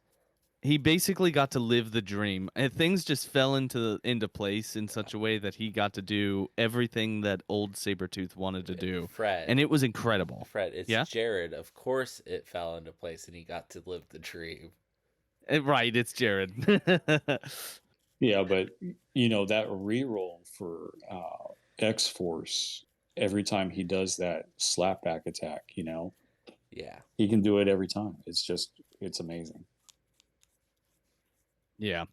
he basically got to live the dream. And things just fell into place in such a way that he got to do everything that old Sabretooth wanted to do. Fred. And it was incredible. Fred, it's Yeah? Jared. Of course it fell into place and he got to live the dream. Right, it's Jared. Yeah, but that reroll for X-Force, every time he does that slapback attack, Yeah. he can do it every time. It's amazing. Yeah.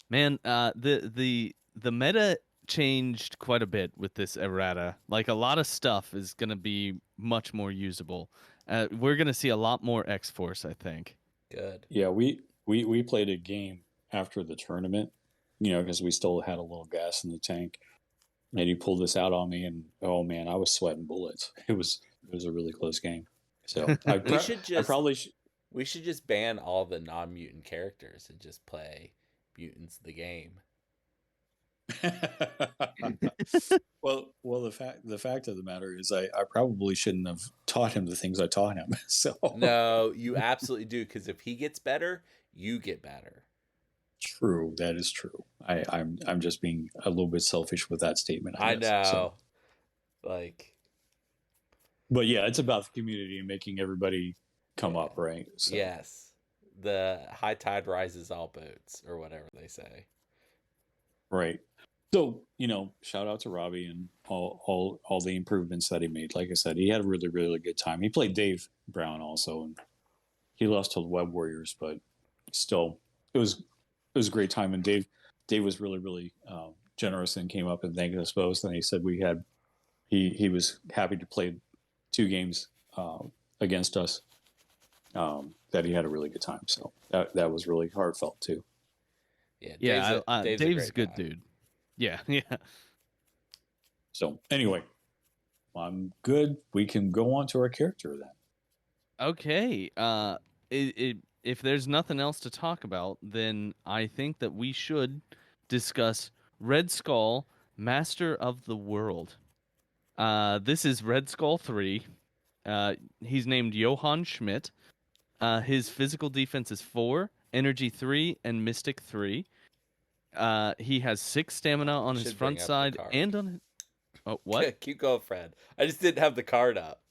Man, the meta changed quite a bit with this errata. Like, a lot of stuff is going to be much more usable. We're gonna see a lot more X Force, I think. Good. Yeah, we played a game after the tournament, because we still had a little gas in the tank, and he pulled this out on me, and oh man, I was sweating bullets. It was a really close game. So We should I just probably should. we should just ban all the non-mutant characters and just play mutants the game. Well, the fact of the matter is, I probably shouldn't have taught him the things I taught him. So No, you absolutely do, because if he gets better, you get better. true, that is true. I'm just being a little bit selfish with that statement, I I guess. So, know. Like, but yeah, it's about the community and making everybody come up, right? So, yes. The high tide rises all boats, or whatever they say. right. So, shout out to Robbie and all the improvements that he made. Like I said, he had a really, really good time. He played Dave Brown also, and he lost to the Web Warriors, but still, it was a great time. And Dave was really, really generous and came up and thanked us both. And he said he was happy to play 2 games against us. That he had a really good time. So that was really heartfelt too. Yeah, Dave's a a good guy. dude. Yeah, yeah. So anyway, I'm good. We can go on to our character then. Okay. If there's nothing else to talk about, then I think that we should discuss Red Skull, Master of the World. This is Red Skull 3. He's named Johann Schmidt. His physical defense is 4, energy 3, and mystic 3. He has 6 stamina on his Should bring front up the side card. and on. Oh, what? Keep going, Fred. I just didn't have the card up.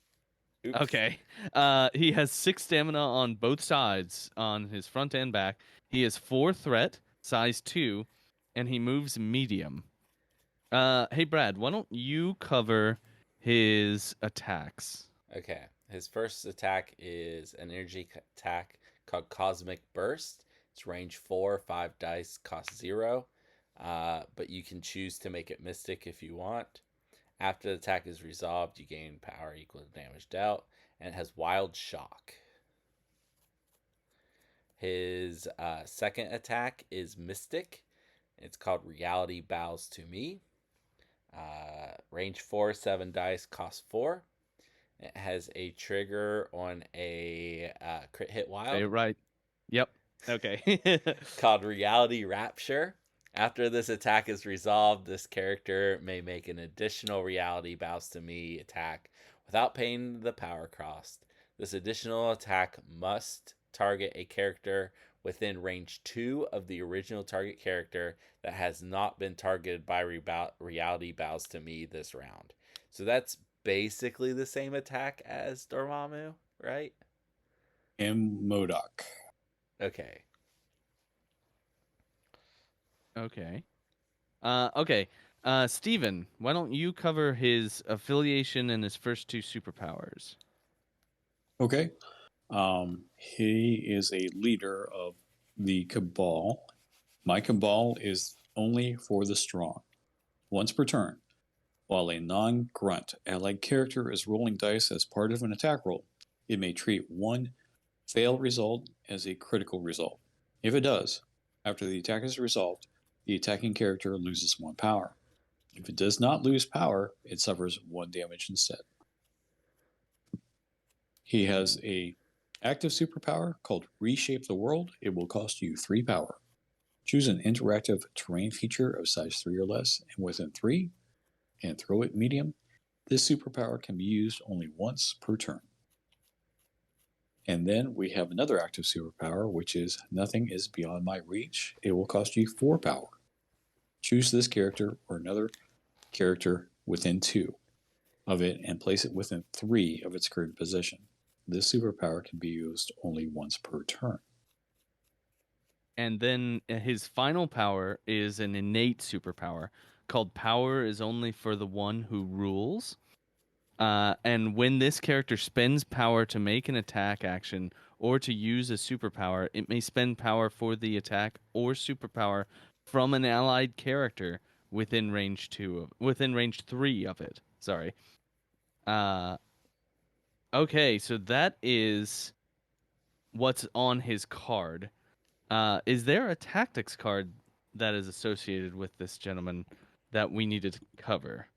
Oops. Okay. He has 6 stamina on both sides, on his front and back. He is 4 threat, size 2, and he moves medium. Hey Brad, why don't you cover his attacks? Okay. His first attack is an energy attack called Cosmic Burst. It's range 4, 5 dice, cost 0. But you can choose to make it Mystic if you want. After the attack is resolved, you gain power equal to damage dealt, and it has Wild Shock. His second attack is Mystic. It's called Reality Bows to Me. Range 4, 7 dice, cost 4. It has a trigger on a crit hit wild. Okay, right. Yep. Okay. Called Reality Rapture. After this attack is resolved, this character may make an additional Reality Bows to Me attack without paying the power cost. This additional attack must target a character within range 2 of the original target character that has not been targeted by Reality Bows to Me this round. So that's basically the same attack as Dormammu, right? M. Modok. Okay. Okay. Okay. Steven, why don't you cover his affiliation and his first 2 superpowers? Okay. He is a leader of the Cabal. My Cabal is only for the strong. Once per turn, while a non-grunt allied character is rolling dice as part of an attack roll, it may treat one fail result as a critical result. If it does, after the attack is resolved, the attacking character loses 1 power. If it does not lose power, it suffers 1 damage instead. He has a active superpower called Reshape the World. It will cost you 3 power. Choose an interactive terrain feature of size 3 or less and within 3, and throw it medium. This superpower can be used only once per turn. And then we have another active superpower, which is Nothing is Beyond My Reach. It will cost you 4 power. Choose this character or another character within 2 of it and place it within 3 of its current position. This superpower can be used only once per turn. And then his final power is an innate superpower called Power is Only for the One Who Rules. And when this character spends power to make an attack action or to use a superpower, it may spend power for the attack or superpower from an allied character within range 3 of it. Sorry. Okay, so that is what's on his card. Is there a tactics card that is associated with this gentleman that we needed to cover?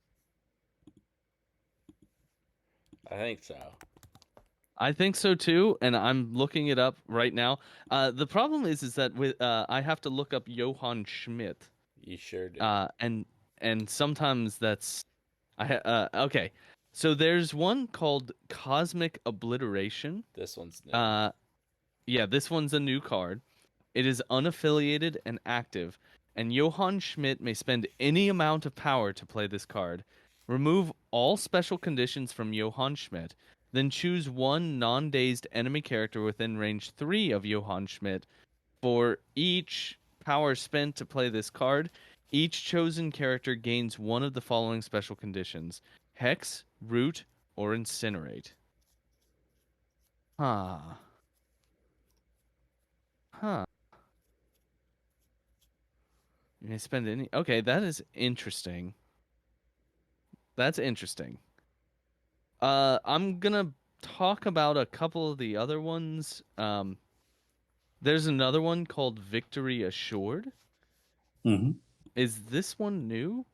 I think so. I think so too, and I'm looking it up right now. The problem is that with I have to look up Johann Schmidt, You sure do. and sometimes that's okay. So there's one called Cosmic Obliteration. This one's new. Yeah, this one's a new card. It is unaffiliated and active, and Johann Schmidt may spend any amount of power to play this card. Remove all special conditions from Johann Schmidt, then choose one non-dazed enemy character within range 3 of Johann Schmidt. For each power spent to play this card, each chosen character gains one of the following special conditions: Hex, Root, or Incinerate. Huh. Huh. You may spend any. Okay, that is interesting. That's interesting. I'm gonna talk about a couple of the other ones. There's another one called Victory Assured. Mm-hmm. Is this one new?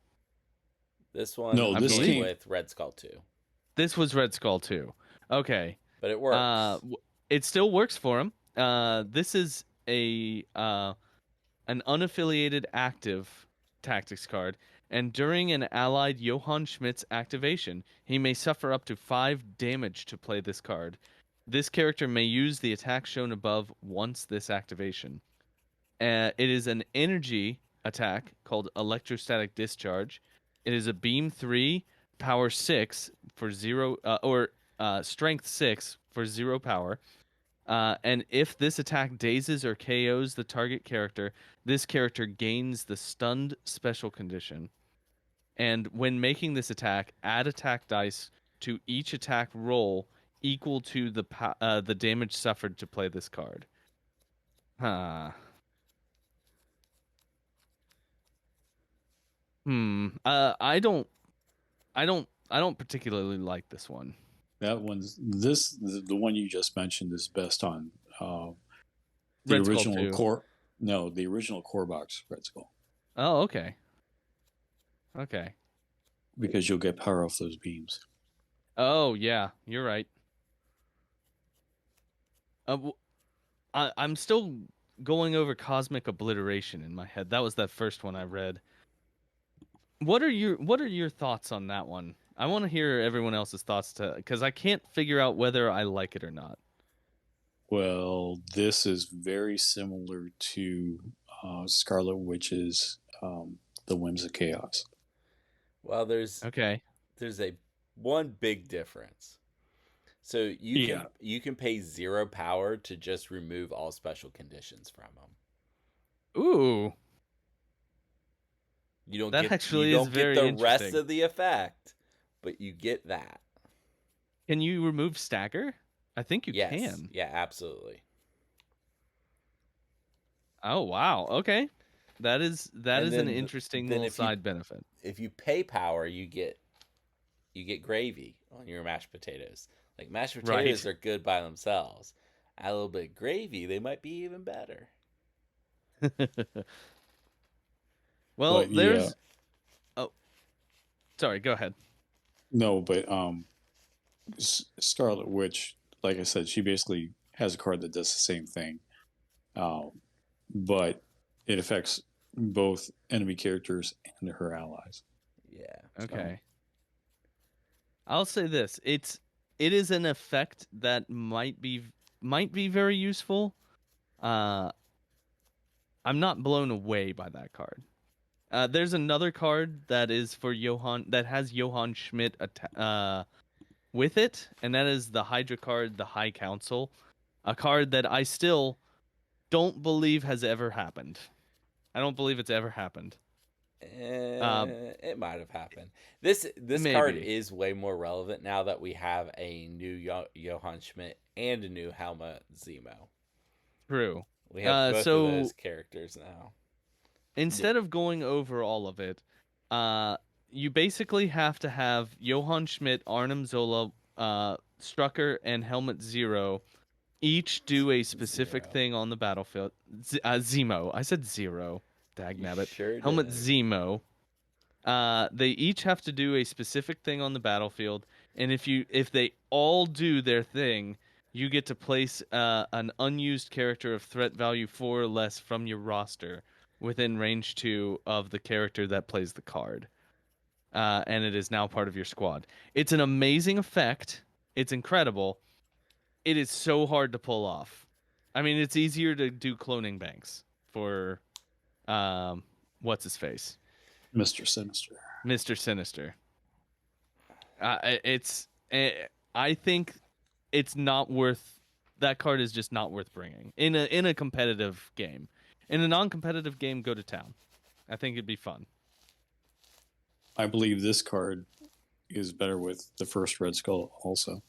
This one No, this came came. with Red Skull 2. This was Red Skull too. Okay. But it works. It still works for him. This is an unaffiliated active tactics card, and during an allied Johann Schmidt's activation, he may suffer up to 5 damage to play this card. This character may use the attack shown above once this activation. It is an energy attack called Electrostatic Discharge. It is a beam 3, power 6 for 0, or strength 6 for 0 power. And if this attack dazes or KOs the target character, this character gains the stunned special condition. And when making this attack, add attack dice to each attack roll equal to the damage suffered to play this card. Huh. I don't particularly like this one. That one's the one you just mentioned is best on the Red Skull original 2. core. No, the original core box Red Skull, Oh, okay. Okay. because you'll get power off those beams. Oh, yeah, you're right. I'm still going over Cosmic Obliteration in my head. That was that first one I read. What are your thoughts on that one? I want to hear everyone else's thoughts because I can't figure out whether I like it or not. Well, this is very similar to Scarlet Witch's The Whims of Chaos. Well, there's Okay. a one big difference. So you can pay 0 power to just remove all special conditions from them. Ooh. You don't That get actually you is don't very get the rest interesting. of the effect, but you get that. Can you remove stagger? I think you Yes. can. Yeah, absolutely. Oh wow. Okay. That is And an then interesting then little if you side benefit. if you pay power, you get gravy on your mashed potatoes. Like mashed potatoes Right. are good by themselves. Add a little bit of gravy, they might be even better. Well, But there's oh sorry, go ahead. no, but Scarlet Witch, like I said, she basically has a card that does the same thing, but it affects both enemy characters and her allies. Yeah. Okay. I'll say this. It is an effect that might be very useful. I'm not blown away by that card. There's another card that is for Johann that has Johann Schmidt with it, and that is the Hydra card, the High Council, a card that I still don't believe has ever happened. I don't believe it's ever happened. It might have happened. This card Maybe. is way more relevant now that we have a new Johann Schmidt and a new Helma Zemo. True. We have both So of those characters now. instead of going over all of it, you basically have to have Johann Schmidt, Arnim Zola, Strucker and Helmet Zero each do a specific Zero. thing on the battlefield. Zemo. I said Zero. Dagnabbit. Sure Helmet did. Zemo. They each have to do a specific thing on the battlefield, and if they all do their thing, you get to place an unused character of threat value 4 or less from your roster within range 2 of the character that plays the card. And it is now part of your squad. It's an amazing effect. It's incredible. It is so hard to pull off. I mean, it's easier to do cloning banks for what's his face? Mr. Sinister. Mr. Sinister. I think it's not worth that card is just not worth bringing in a competitive game. In a non-competitive game, go to town. I think it'd be fun. I believe this card is better with the first Red Skull also.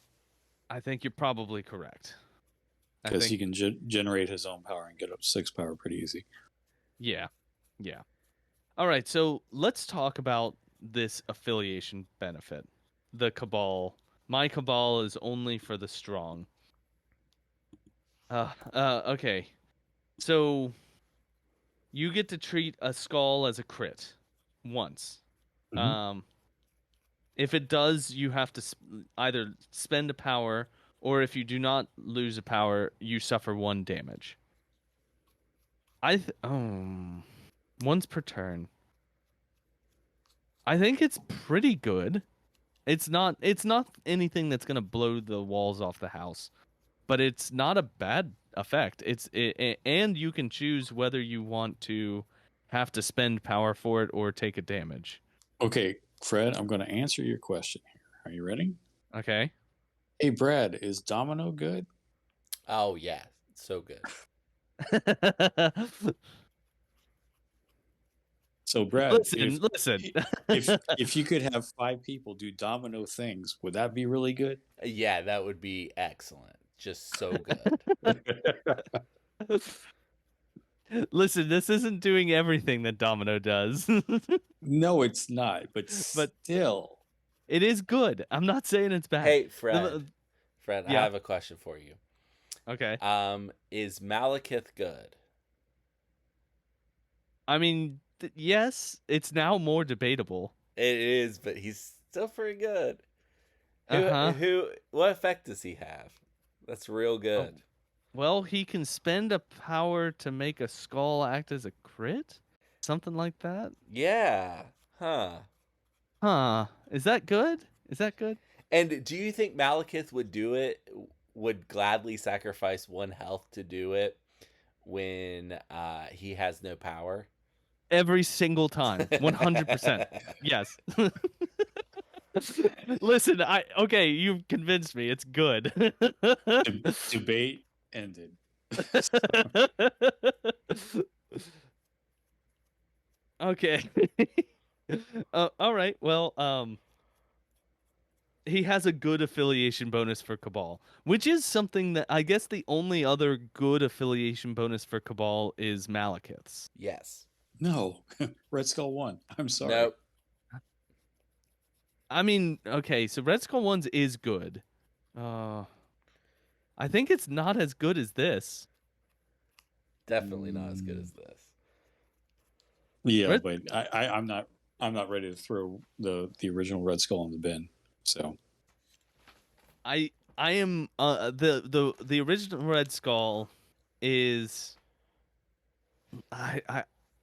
I think you're probably correct. Because he can generate his own power and get up 6 power pretty easy. Yeah. All right, so let's talk about this affiliation benefit. The Cabal. My Cabal is only for the strong. Okay. So you get to treat a skull as a crit once. Mhm. If it does, you have to either spend a power, or if you do not lose a power, you suffer 1 damage. Once per turn. I think it's pretty good. It's not anything that's gonna blow the walls off the house, but it's not a bad effect. And you can choose whether you want to have to spend power for it or take a damage. Okay, Fred, I'm going to answer your question here. Are you ready? Okay. Hey, Brad, is Domino good? Oh yeah, so good. So, Brad, Listen. if you could have 5 people do domino things, would that be really good? Yeah, that would be excellent. Just so good. Listen, this isn't doing everything that Domino does. No, it's not, but still. It is good. I'm not saying it's bad. Hey, Fred, I yeah. have a question for you. Okay. Is Malekith good? I mean, yes, it's now more debatable. It is, but he's still pretty good. Uh-huh. What effect does he have? That's real good. Well, he can spend a power to make a skull act as a crit? Something like that? Yeah. Huh. Huh. Is that good? And do you think Malekith would do it? Would gladly sacrifice 1 health to do it when he has no power? Every single time. 100%. Yes. Listen, okay, you've convinced me. It's good. Debate ended. Okay. All right. Well, he has a good affiliation bonus for Cabal, which is something that I guess the only other good affiliation bonus for Cabal is Malekith's. Yes. No, Red Skull won. I'm sorry. Nope. I mean, okay, so Red Skull 1's is good. I think it's not as good as this. Definitely not as good as this. Yeah, but I'm not ready to throw the original Red Skull in the bin. So I am the original Red Skull is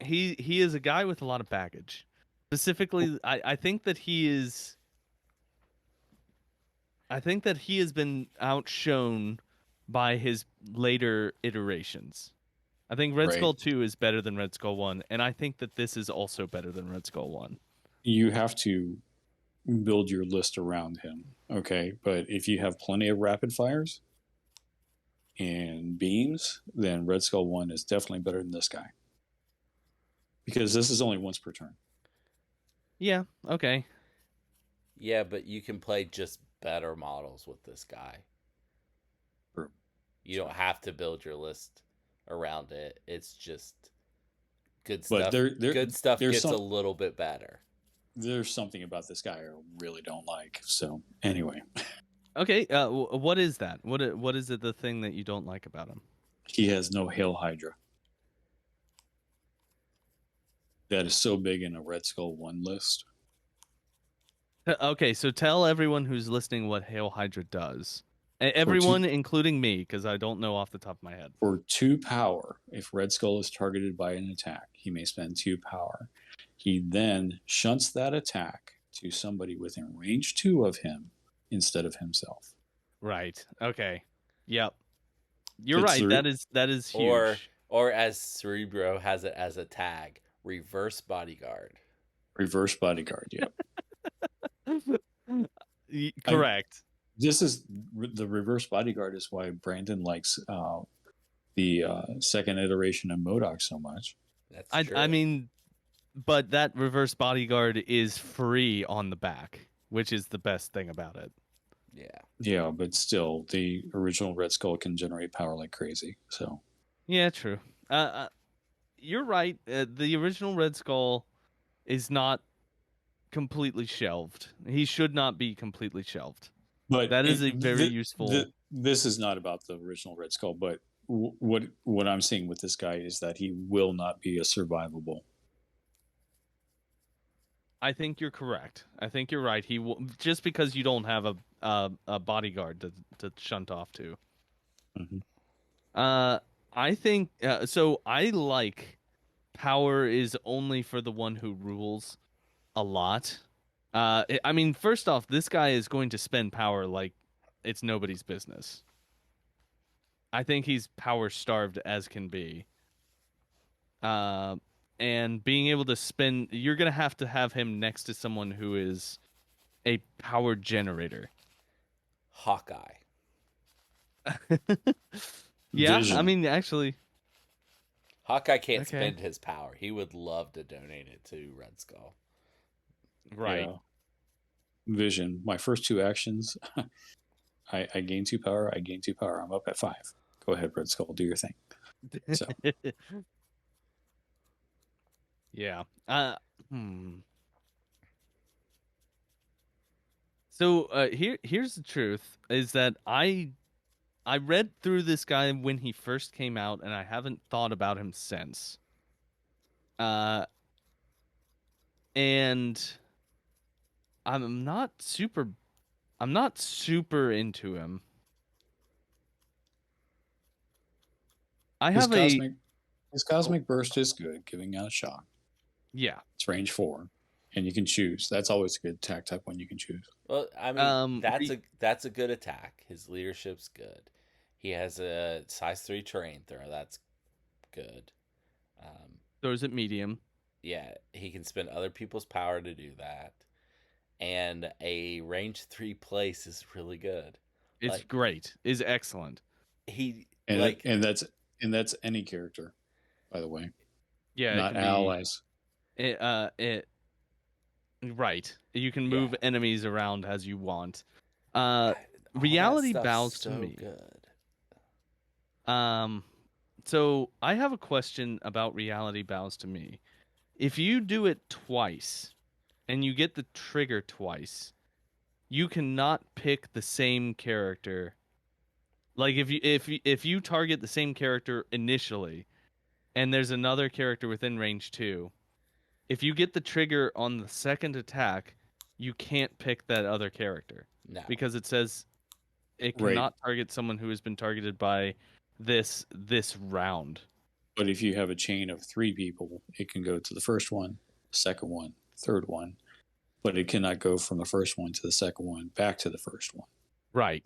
he is a guy with a lot of baggage. Specifically, I think that he has been outshone by his later iterations. I think Red Skull 2 is better than Red Skull 1, and I think that this is also better than Red Skull 1. You have to build your list around him, okay? But if you have plenty of rapid fires and beams, then Red Skull 1 is definitely better than this guy. Because this is only once per turn. Yeah, okay. Yeah, but you can play just better models with this guy. True. You don't have to build your list around it. It's just good stuff. But good stuff gets a little bit better. There's something about this guy I really don't like. So anyway. Okay, what is that? What is it? The thing that you don't like about him? He has no Hail Hydra. That is so big in a Red Skull 1 list. Okay, so tell everyone who's listening what Hail Hydra does. For Everyone, including me, because I don't know off the top of my head. For 2 power, if Red Skull is targeted by an attack, he may spend 2 power. He then shunts that attack to somebody within range 2 of him instead of himself. Right. Okay. Yep. You're It's right. the- That is huge. Or as Cerebro has it as a tag, reverse bodyguard. Reverse bodyguard, yeah. Correct. This is the reverse bodyguard is why Brandon likes the second iteration of MODOK so much. That's true. I mean, but that reverse bodyguard is free on the back, which is the best thing about it. Yeah. Yeah, but still, the original Red Skull can generate power like crazy. So Yeah, true. You're right. The original Red Skull is not completely shelved. He should not be completely shelved. but That is a very useful. This is not about the original Red Skull, but what I'm seeing with this guy is that he will not be a survivable. I think you're correct. I think you're right. He will, just because you don't have a bodyguard to shunt off to. Mm-hmm. I think so. I like power is only for the one who rules a lot. I mean, first off, this guy is going to spend power like it's nobody's business. I think he's power starved as can be. And being able to spend, you're gonna have to have him next to someone who is a power generator. Hawkeye. Yeah, Vision. I mean, actually, Hawkeye can't Okay. spend his power. He would love to donate it to Red Skull. right. Yeah. Vision. My first 2 actions, I gain 2 power. I gain 2 power. I'm up at 5. Go ahead, Red Skull. Do your thing. So Yeah. Hmm. So here's the truth: is that I read through this guy when he first came out, and I haven't thought about him since. And I'm not super into him. I his have a cosmic burst is good, giving out a shock. yeah. It's range 4, and you can choose. That's always a good attack type when you can choose. Well, I mean, Re- that's a good attack. His leadership's good. He has a size 3 terrain throw. That's good. Throws at medium. Yeah, he can spend other people's power to do that. And a range 3 place is really good. It's Like, great. Is excellent. he And like and that's any character, by the way, Yeah, not it can allies. be. It right. You can move enemies around as you want. all Reality that stuff's bows so to me. good. So I have a question about reality bows to me. If you do it twice and you get the trigger twice, you cannot pick the same character. Like if you target the same character initially and there's another character within range 2, if you get the trigger on the second attack, you can't pick that other character No. because it says it Right. cannot target someone who has been targeted by this round. But if you have a chain of 3 people, it can go to the first one, second one, third one, but it cannot go from the first one to the second one back to the first one. Right.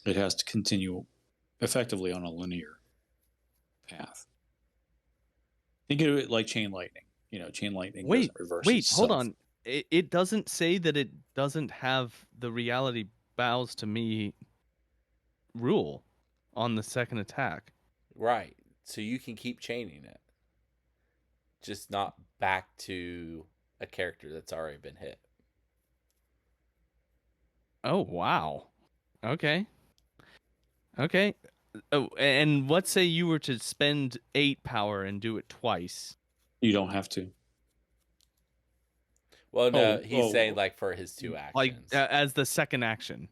It has to continue effectively on a linear path. Think of it like chain lightning. Chain lightning doesn't reverse itself. Hold on. It doesn't say that it doesn't have the reality bows to me rule on the second attack. Right. So you can keep chaining it. Just not back to a character that's already been hit. Oh, wow. Okay. Oh, and let's say you were to spend 8 power and do it twice. You don't have to. Well, no, he's saying like for his 2 actions. Like as the second action.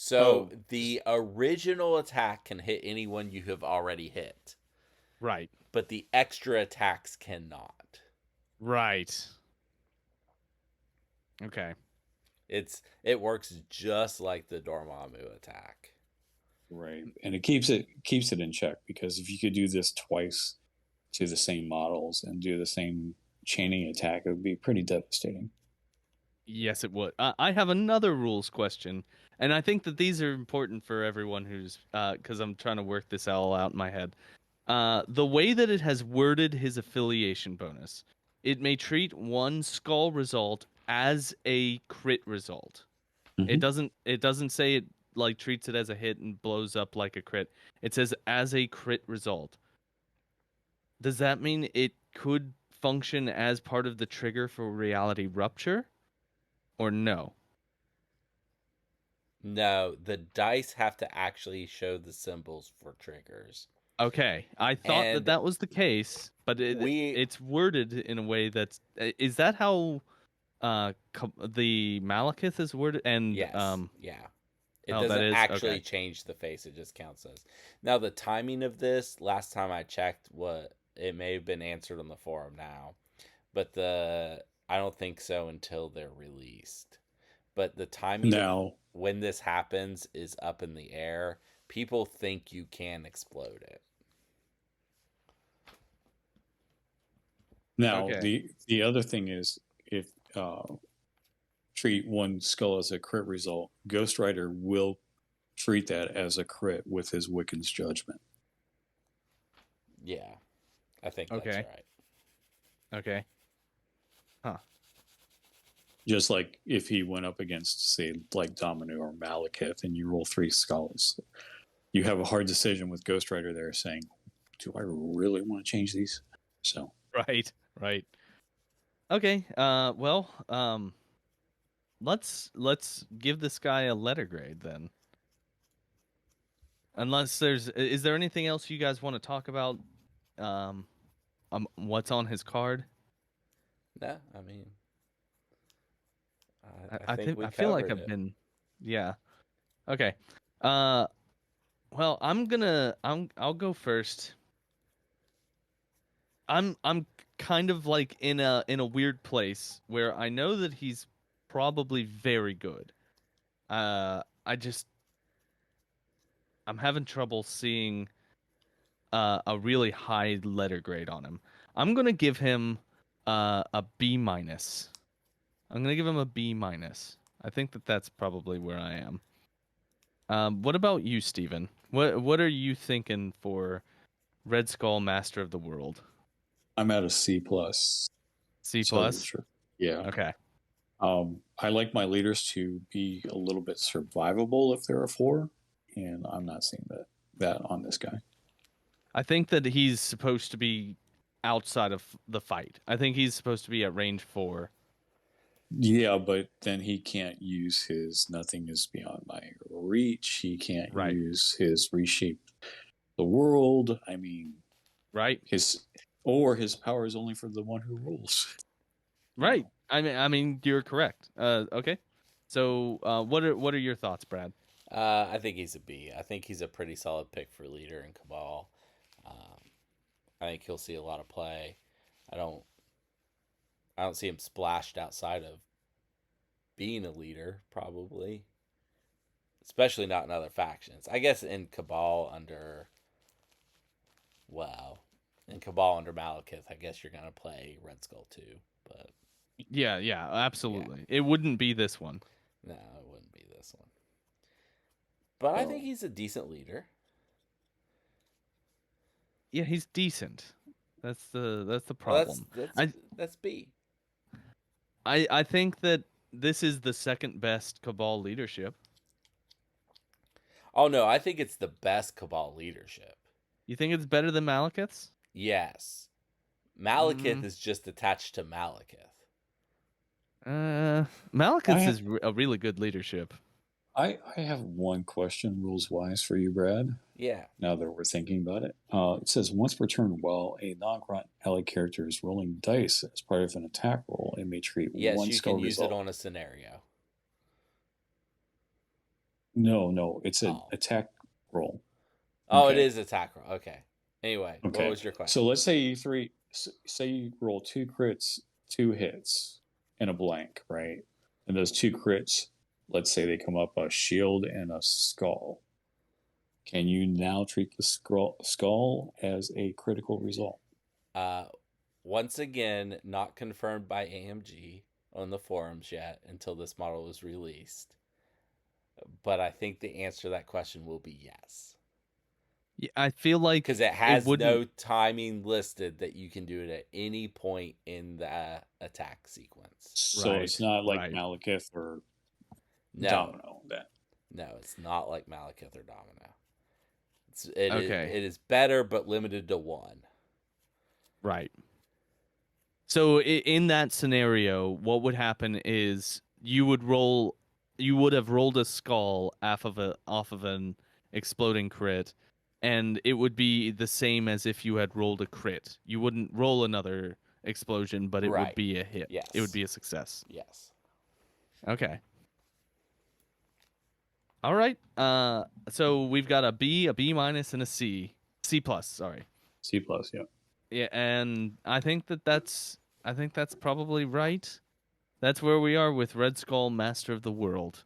So Oh, the original attack can hit anyone you have already hit, right. but the extra attacks cannot. Right. Okay. It works just like the Dormammu attack. Right. And it keeps it in check, because if you could do this twice to the same models and do the same chaining attack, it would be pretty devastating. Yes, it would. I have another rules question, and I think that these are important for everyone who's because I'm trying to work this all out in my head. The way that it has worded his affiliation bonus, it may treat one skull result as a crit result. It Mhm. doesn't. It doesn't say it like treats it as a hit and blows up like a crit. It says as a crit result. Does that mean it could function as part of the trigger for reality rupture, or no? No, the dice have to actually show the symbols for triggers. Okay, I thought that And that was the case, but we it's worded in a way that's is that how the Malekith is worded and yes, yeah. It oh that doesn't is okay. actually change the face, it just counts as. Now the timing of this, last time I checked, what it may have been answered on the forum now, but the I don't think so until they're released. But the timing of Now, when this happens is up in the air. People think you can explode it. now Okay. the other thing is, if treat one skull as a crit result, Ghost Rider will treat that as a crit with his Wiccan's Judgment. Yeah, I think that's Okay. right. Okay. Huh. Just like if he went up against, say, like Domino or Malekith, and you roll 3 skulls, you have a hard decision with Ghost Rider there, saying, "Do I really want to change these?" So, Right. Right. Okay. Well, let's give this guy a letter grade then. Unless is there anything else you guys want to talk about? Um, what's on his card? No, I mean, I I think think we I feel like covered I've it. been, yeah. Okay. Uh, well, I'll go first. I'm kind of like in a weird place where I know that he's probably very good. I just I'm having trouble seeing a really high letter grade on him. I'm gonna give him a B minus. I'm gonna give him a B minus. I think that that's probably where I am. What about you, Steven? What are you thinking for Red Skull Master of the World? I'm at a C plus. C So, plus? sure. Yeah. Okay. I like my leaders to be a little bit survivable if there are 4, and I'm not seeing that on this guy. I think that he's supposed to be outside of the fight. I think he's supposed to be at range 4. Yeah, but then he can't use his "nothing is beyond my reach." He can't Right. use his "reshape the world." I mean, Right? his power is only for the one who rules. You Right. know, I mean you're correct. Okay. So, what are your thoughts, Brad? I think he's a B. I think he's a pretty solid pick for leader in Cabal. Um, I think he'll see a lot of play. I don't. I don't see him splashed outside of being a leader, probably. Especially not in other factions. I guess in Cabal under. Well, in Cabal under Malekith, I guess you're gonna play Red Skull too. But Yeah, yeah, yeah, absolutely. It wouldn't be this one. no, it wouldn't be this one. But I think so he's a decent leader. Yeah, he's decent. That's the Well, that's problem. that's I that's B. I think that this is the second best Cabal leadership. Oh no, I think it's the best Cabal leadership. You think it's better than Malekith's? Yes, Malekith Mm, is just attached to Malekith. Malekith's I is a really good leadership. I have one question, rules wise, for you, Brad. Yeah. Now that we're thinking about it, it says once per turn, while a non-grunt ally character is rolling dice as part of an attack roll, it may treat Yes, one you skull can use it result. on a scenario. No, it's an Oh. attack roll. Oh, it Okay. is attack roll. Okay. Anyway, what Okay. was your So question? let's say say you roll 2 crits, 2 hits, and a blank, right? And those 2 crits, let's say they come up a shield and a skull. Can you now treat the skull as a critical result? Once again, not confirmed by AMG on the forums yet until this model was released. But I think the answer to that question will be yes. Yeah, I feel like Because it it has wouldn't. no timing listed that you can do it at any point in the attack sequence. So Right, it's not like right. Malekith or No, Domino then. no, it's not like Malekith or Domino. Okay, It is better, but limited to one. right. So in that scenario, what would happen is you would have rolled a skull off of an exploding crit, and it would be the same as if you had rolled a crit. You wouldn't roll another explosion, but it would Right. be a hit. It would Yes. be a success. Yes. Okay. All right. So we've got a B minus, and a C. C plus, sorry. C plus, yeah. Yeah, and I think that's probably right. That's where we are with Red Skull, Master of the World.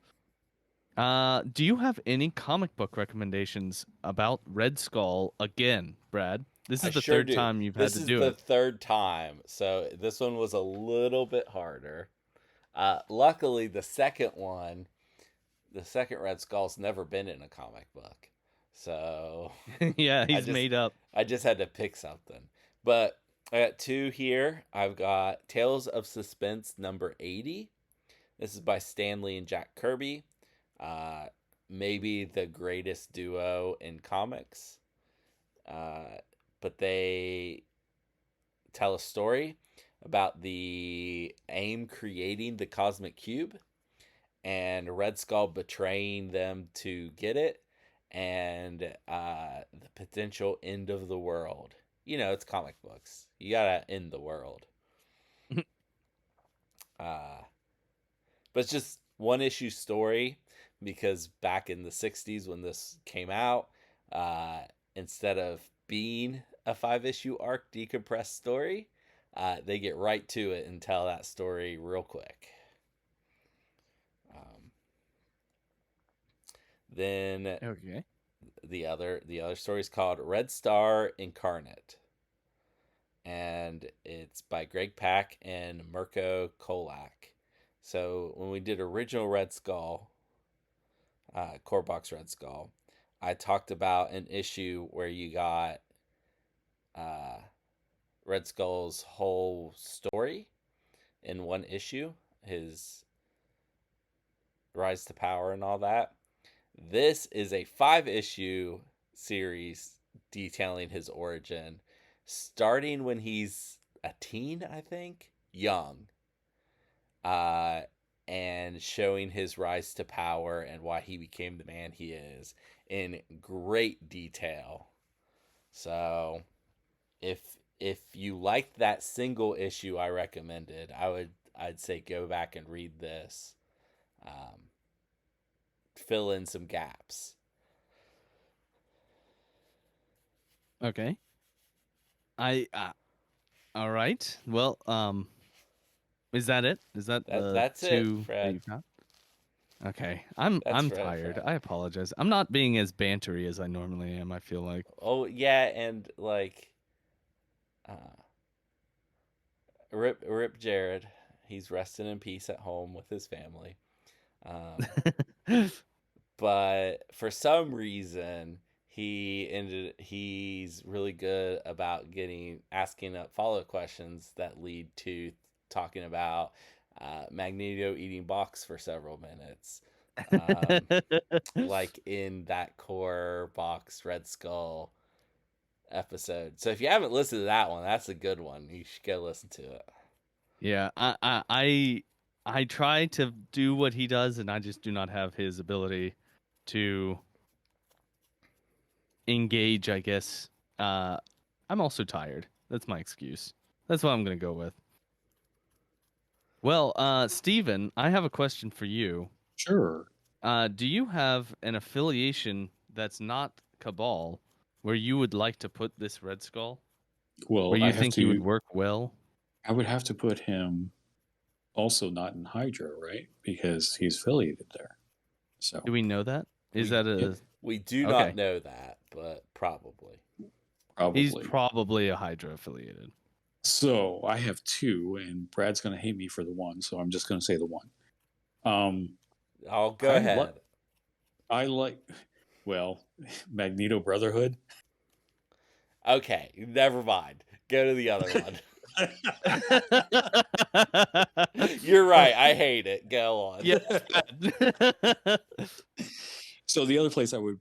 Do you have any comic book recommendations about Red Skull again, Brad? This I is the sure third do. time you've had This to is do the it. third time, so this one was a little bit harder. Luckily, the second Red Skull's never been in a comic book, so Yeah, I he's just made up. I just had to pick something. But I got two here. I've got Tales of Suspense number 80. This is by Stanley and Jack Kirby. Uh, Maybe the greatest duo in comics. Uh, but they tell a story about the AIM creating the cosmic cube and Red Skull betraying them to get it, and the potential end of the world. You know, it's comic books. You gotta end the world. Uh, but it's just one issue story because back in the 60s when this came out, uh, instead of being a 5 issue arc decompressed story, they get right to it and tell that story real quick. Um, then Okay. the other story is called Red Star Incarnate, and it's by Greg Pak and Mirko Kolak. So when we did original Red Skull, core box Red Skull, I talked about an issue where you got uh, Red Skull's whole story in one issue, his rise to power and all that. This is a 5 issue series detailing his origin, starting when he's a teen, I think, young, uh, and showing his rise to power and why he became the man he is in great detail. So, if if you liked that single issue I recommended, I'd say go back and read this. Um, Fill in some gaps. Okay. I all right. Well, is that it? Is that the That's it, two that Fred. you've got? Okay. That's I'm Fred. tired. Fred. I apologize. I'm not being as bantery as I normally am, I feel like. Oh yeah, and like, uh, rip Jared. He's resting in peace at home with his family. Um, but for some reason he's really good about getting asking up follow questions that lead to talking about Magneto eating box for several minutes, um, like in that core box Red Skull episode. So if you haven't listened to that one, that's a good one. You should go listen to it. Yeah, I try to do what he does, and I just do not have his ability to engage, I guess. I'm also tired. That's my excuse. That's what I'm gonna go with. Well, Steven, I have a question for you. Sure. Do you have an affiliation that's not Cabal where you would like to put this Red Skull? Well, Where you think he would work well? I would have to put him also not in Hydra, right? Because he's affiliated there. So Do we know that? Is We that a we do okay? not know that, but probably. He's probably. probably a Hydra affiliated. So I have two, and Brad's going to hate me for the one, so I'm just going to say the one. I'll go I ahead. I like, well, Magneto Brotherhood. Okay, never mind. Go to the other one. You're right. I hate it. Go on. Yeah. So the other place I would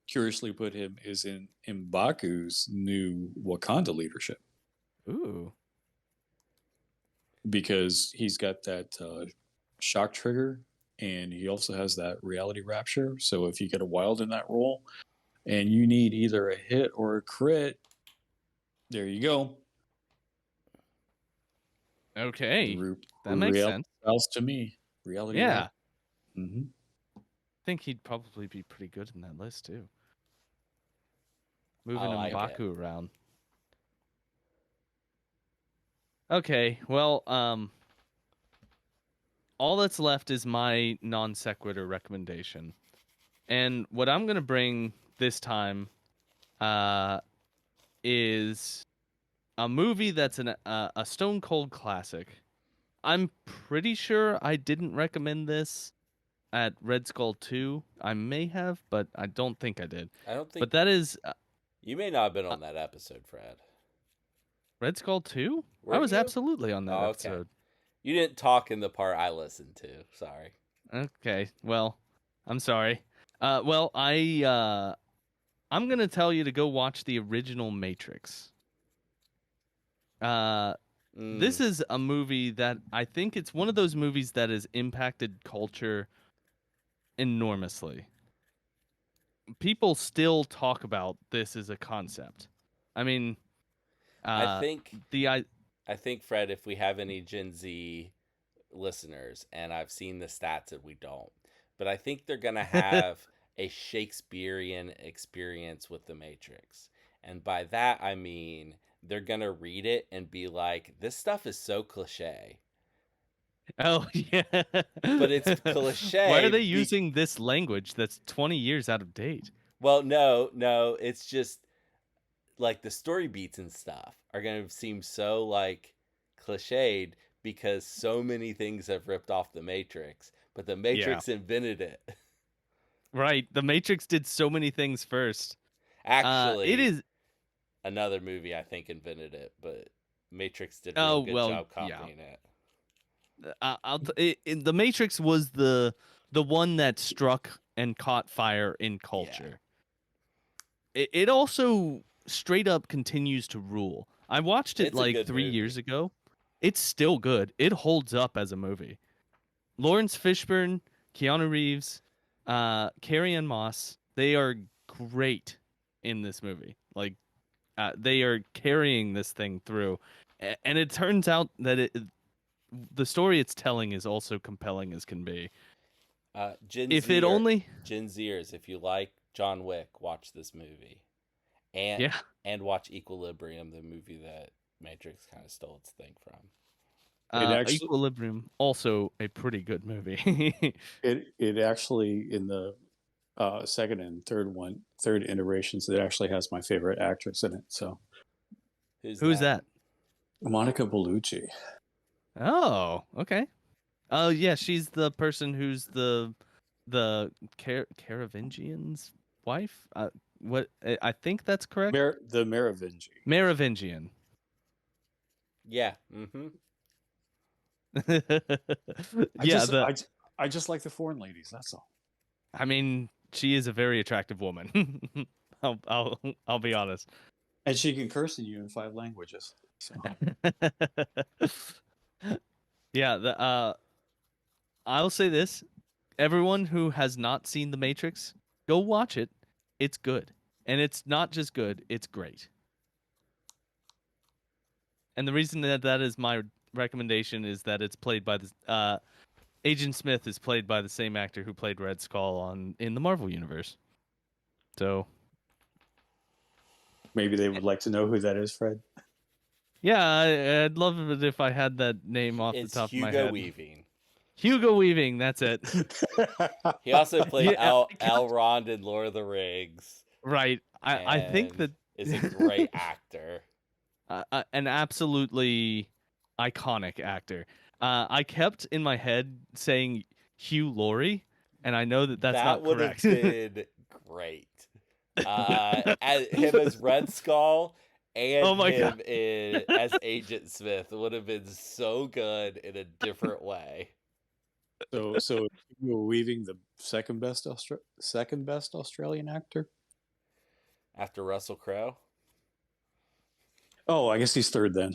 curiously put him is in M'Baku's new Wakanda leadership, Ooh. because he's got that shock trigger, and he also has that reality rapture. So if you get a wild in that role, and you need either a hit or a crit, there you go. Okay. That makes Reality sense. styles to me. Reality. Yeah. Mm-hmm. I think he'd probably be pretty good in that list too. I Moving like it. M'Baku around. Okay, well, all that's left is my non sequitur recommendation. And what I'm gonna bring this time is a movie that's a stone cold classic. I'm pretty sure I didn't recommend this at Red Skull 2. I may have, but I don't think I did. I don't think But that is you may not have been on that episode, Fred. Red Skull 2? I Were was you? absolutely on that Oh, okay. episode. You didn't talk in the part I listened to. Sorry. Okay, well, I'm sorry. Well, I'm gonna tell you to go watch the original Matrix. This is a movie that I think it's one of those movies that has impacted culture enormously. People still talk about this as a concept. I mean, I think the I think, Fred, if we have any Gen Z listeners, and I've seen the stats and we don't, but I think they're going to have a Shakespearean experience with The Matrix. And by that, I mean they're going to read it and be like, this stuff is so cliche. Oh yeah. But it's cliche. Why are they using this language that's 20 years out of date? Well, no, it's just like the story beats and stuff are going to seem so like cliched because so many things have ripped off the Matrix, but the Matrix invented it. Right. The Matrix did so many things first. Actually, it is another movie I think invented it, but Matrix did a real good job copying it. The Matrix was the one that struck and caught fire in culture. Yeah. It also straight up continues to rule. I watched it like 3 years ago. It's still good. It holds up as a movie. Lawrence Fishburne, Keanu Reeves, Carrie-Anne Moss, they are great in this movie. Like, they are carrying this thing through. And it turns out that the story it's telling is also compelling as can be. Gen Zers, if you like John Wick, watch this movie. And watch Equilibrium, the movie that Matrix kind of stole its thing from. Equilibrium, also a pretty good movie. it actually, in the second and third iterations, it actually has my favorite actress in it. So who's that? Monica Bellucci. Oh, okay. Oh yeah, she's the person who's the Carolingian's wife. What I think that's correct. The Merovingian. Merovingian. Yeah. Mm-hmm. I just like the foreign ladies. That's all. I mean, she is a very attractive woman. I'll be honest. And she can curse at you in 5 languages. So. Yeah. I'll say this: everyone who has not seen The Matrix, go watch it. It's good, and it's not just good; it's great. And the reason that is my recommendation is that it's played by Agent Smith is played by the same actor who played Red Skull in the Marvel universe. So Maybe they would like to know who that is, Fred. yeah, I'd love it if I had that name off the It's top of my Hugo head. Weaving. Hugo Weaving, that's it. He also played Yeah, Elrond in Lord of the Rings. right. I think And that is a great actor. an absolutely iconic actor. I kept in my head saying Hugh Laurie, and I know that that's That not would have correct. been great. Him as Red Skull and Oh my him God. as Agent Smith would have been so good in a different way. So you were Weaving the second best Australian actor. After Russell Crowe. Oh, I guess he's third then.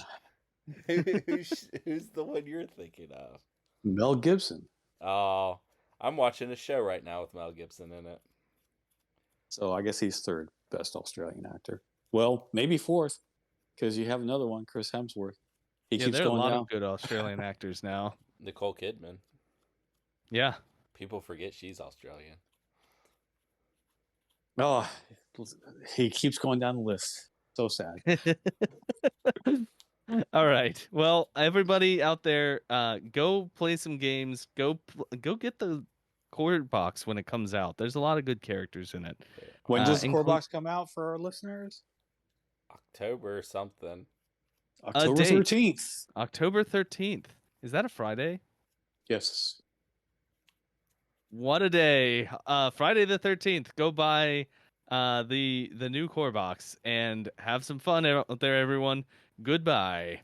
Who's the one you're thinking of? Mel Gibson. Oh, I'm watching a show right now with Mel Gibson in it. So I guess he's third best Australian actor. Well, maybe fourth, because you have another one, Chris Hemsworth. He Yeah, keeps there are a going lot down. of good Australian actors now. Nicole Kidman. Yeah. People forget she's Australian. Oh, he keeps going down the list. So sad. All right. Well, everybody out there, go play some games. Go get the core box when it comes out. There's a lot of good characters in it. When does the core include- box come out for our listeners? October something. October date. 13th. October 13th. Is that a Friday? Yes. What a day. Friday the 13th. Go buy the new core box and have some fun out there, everyone. Goodbye.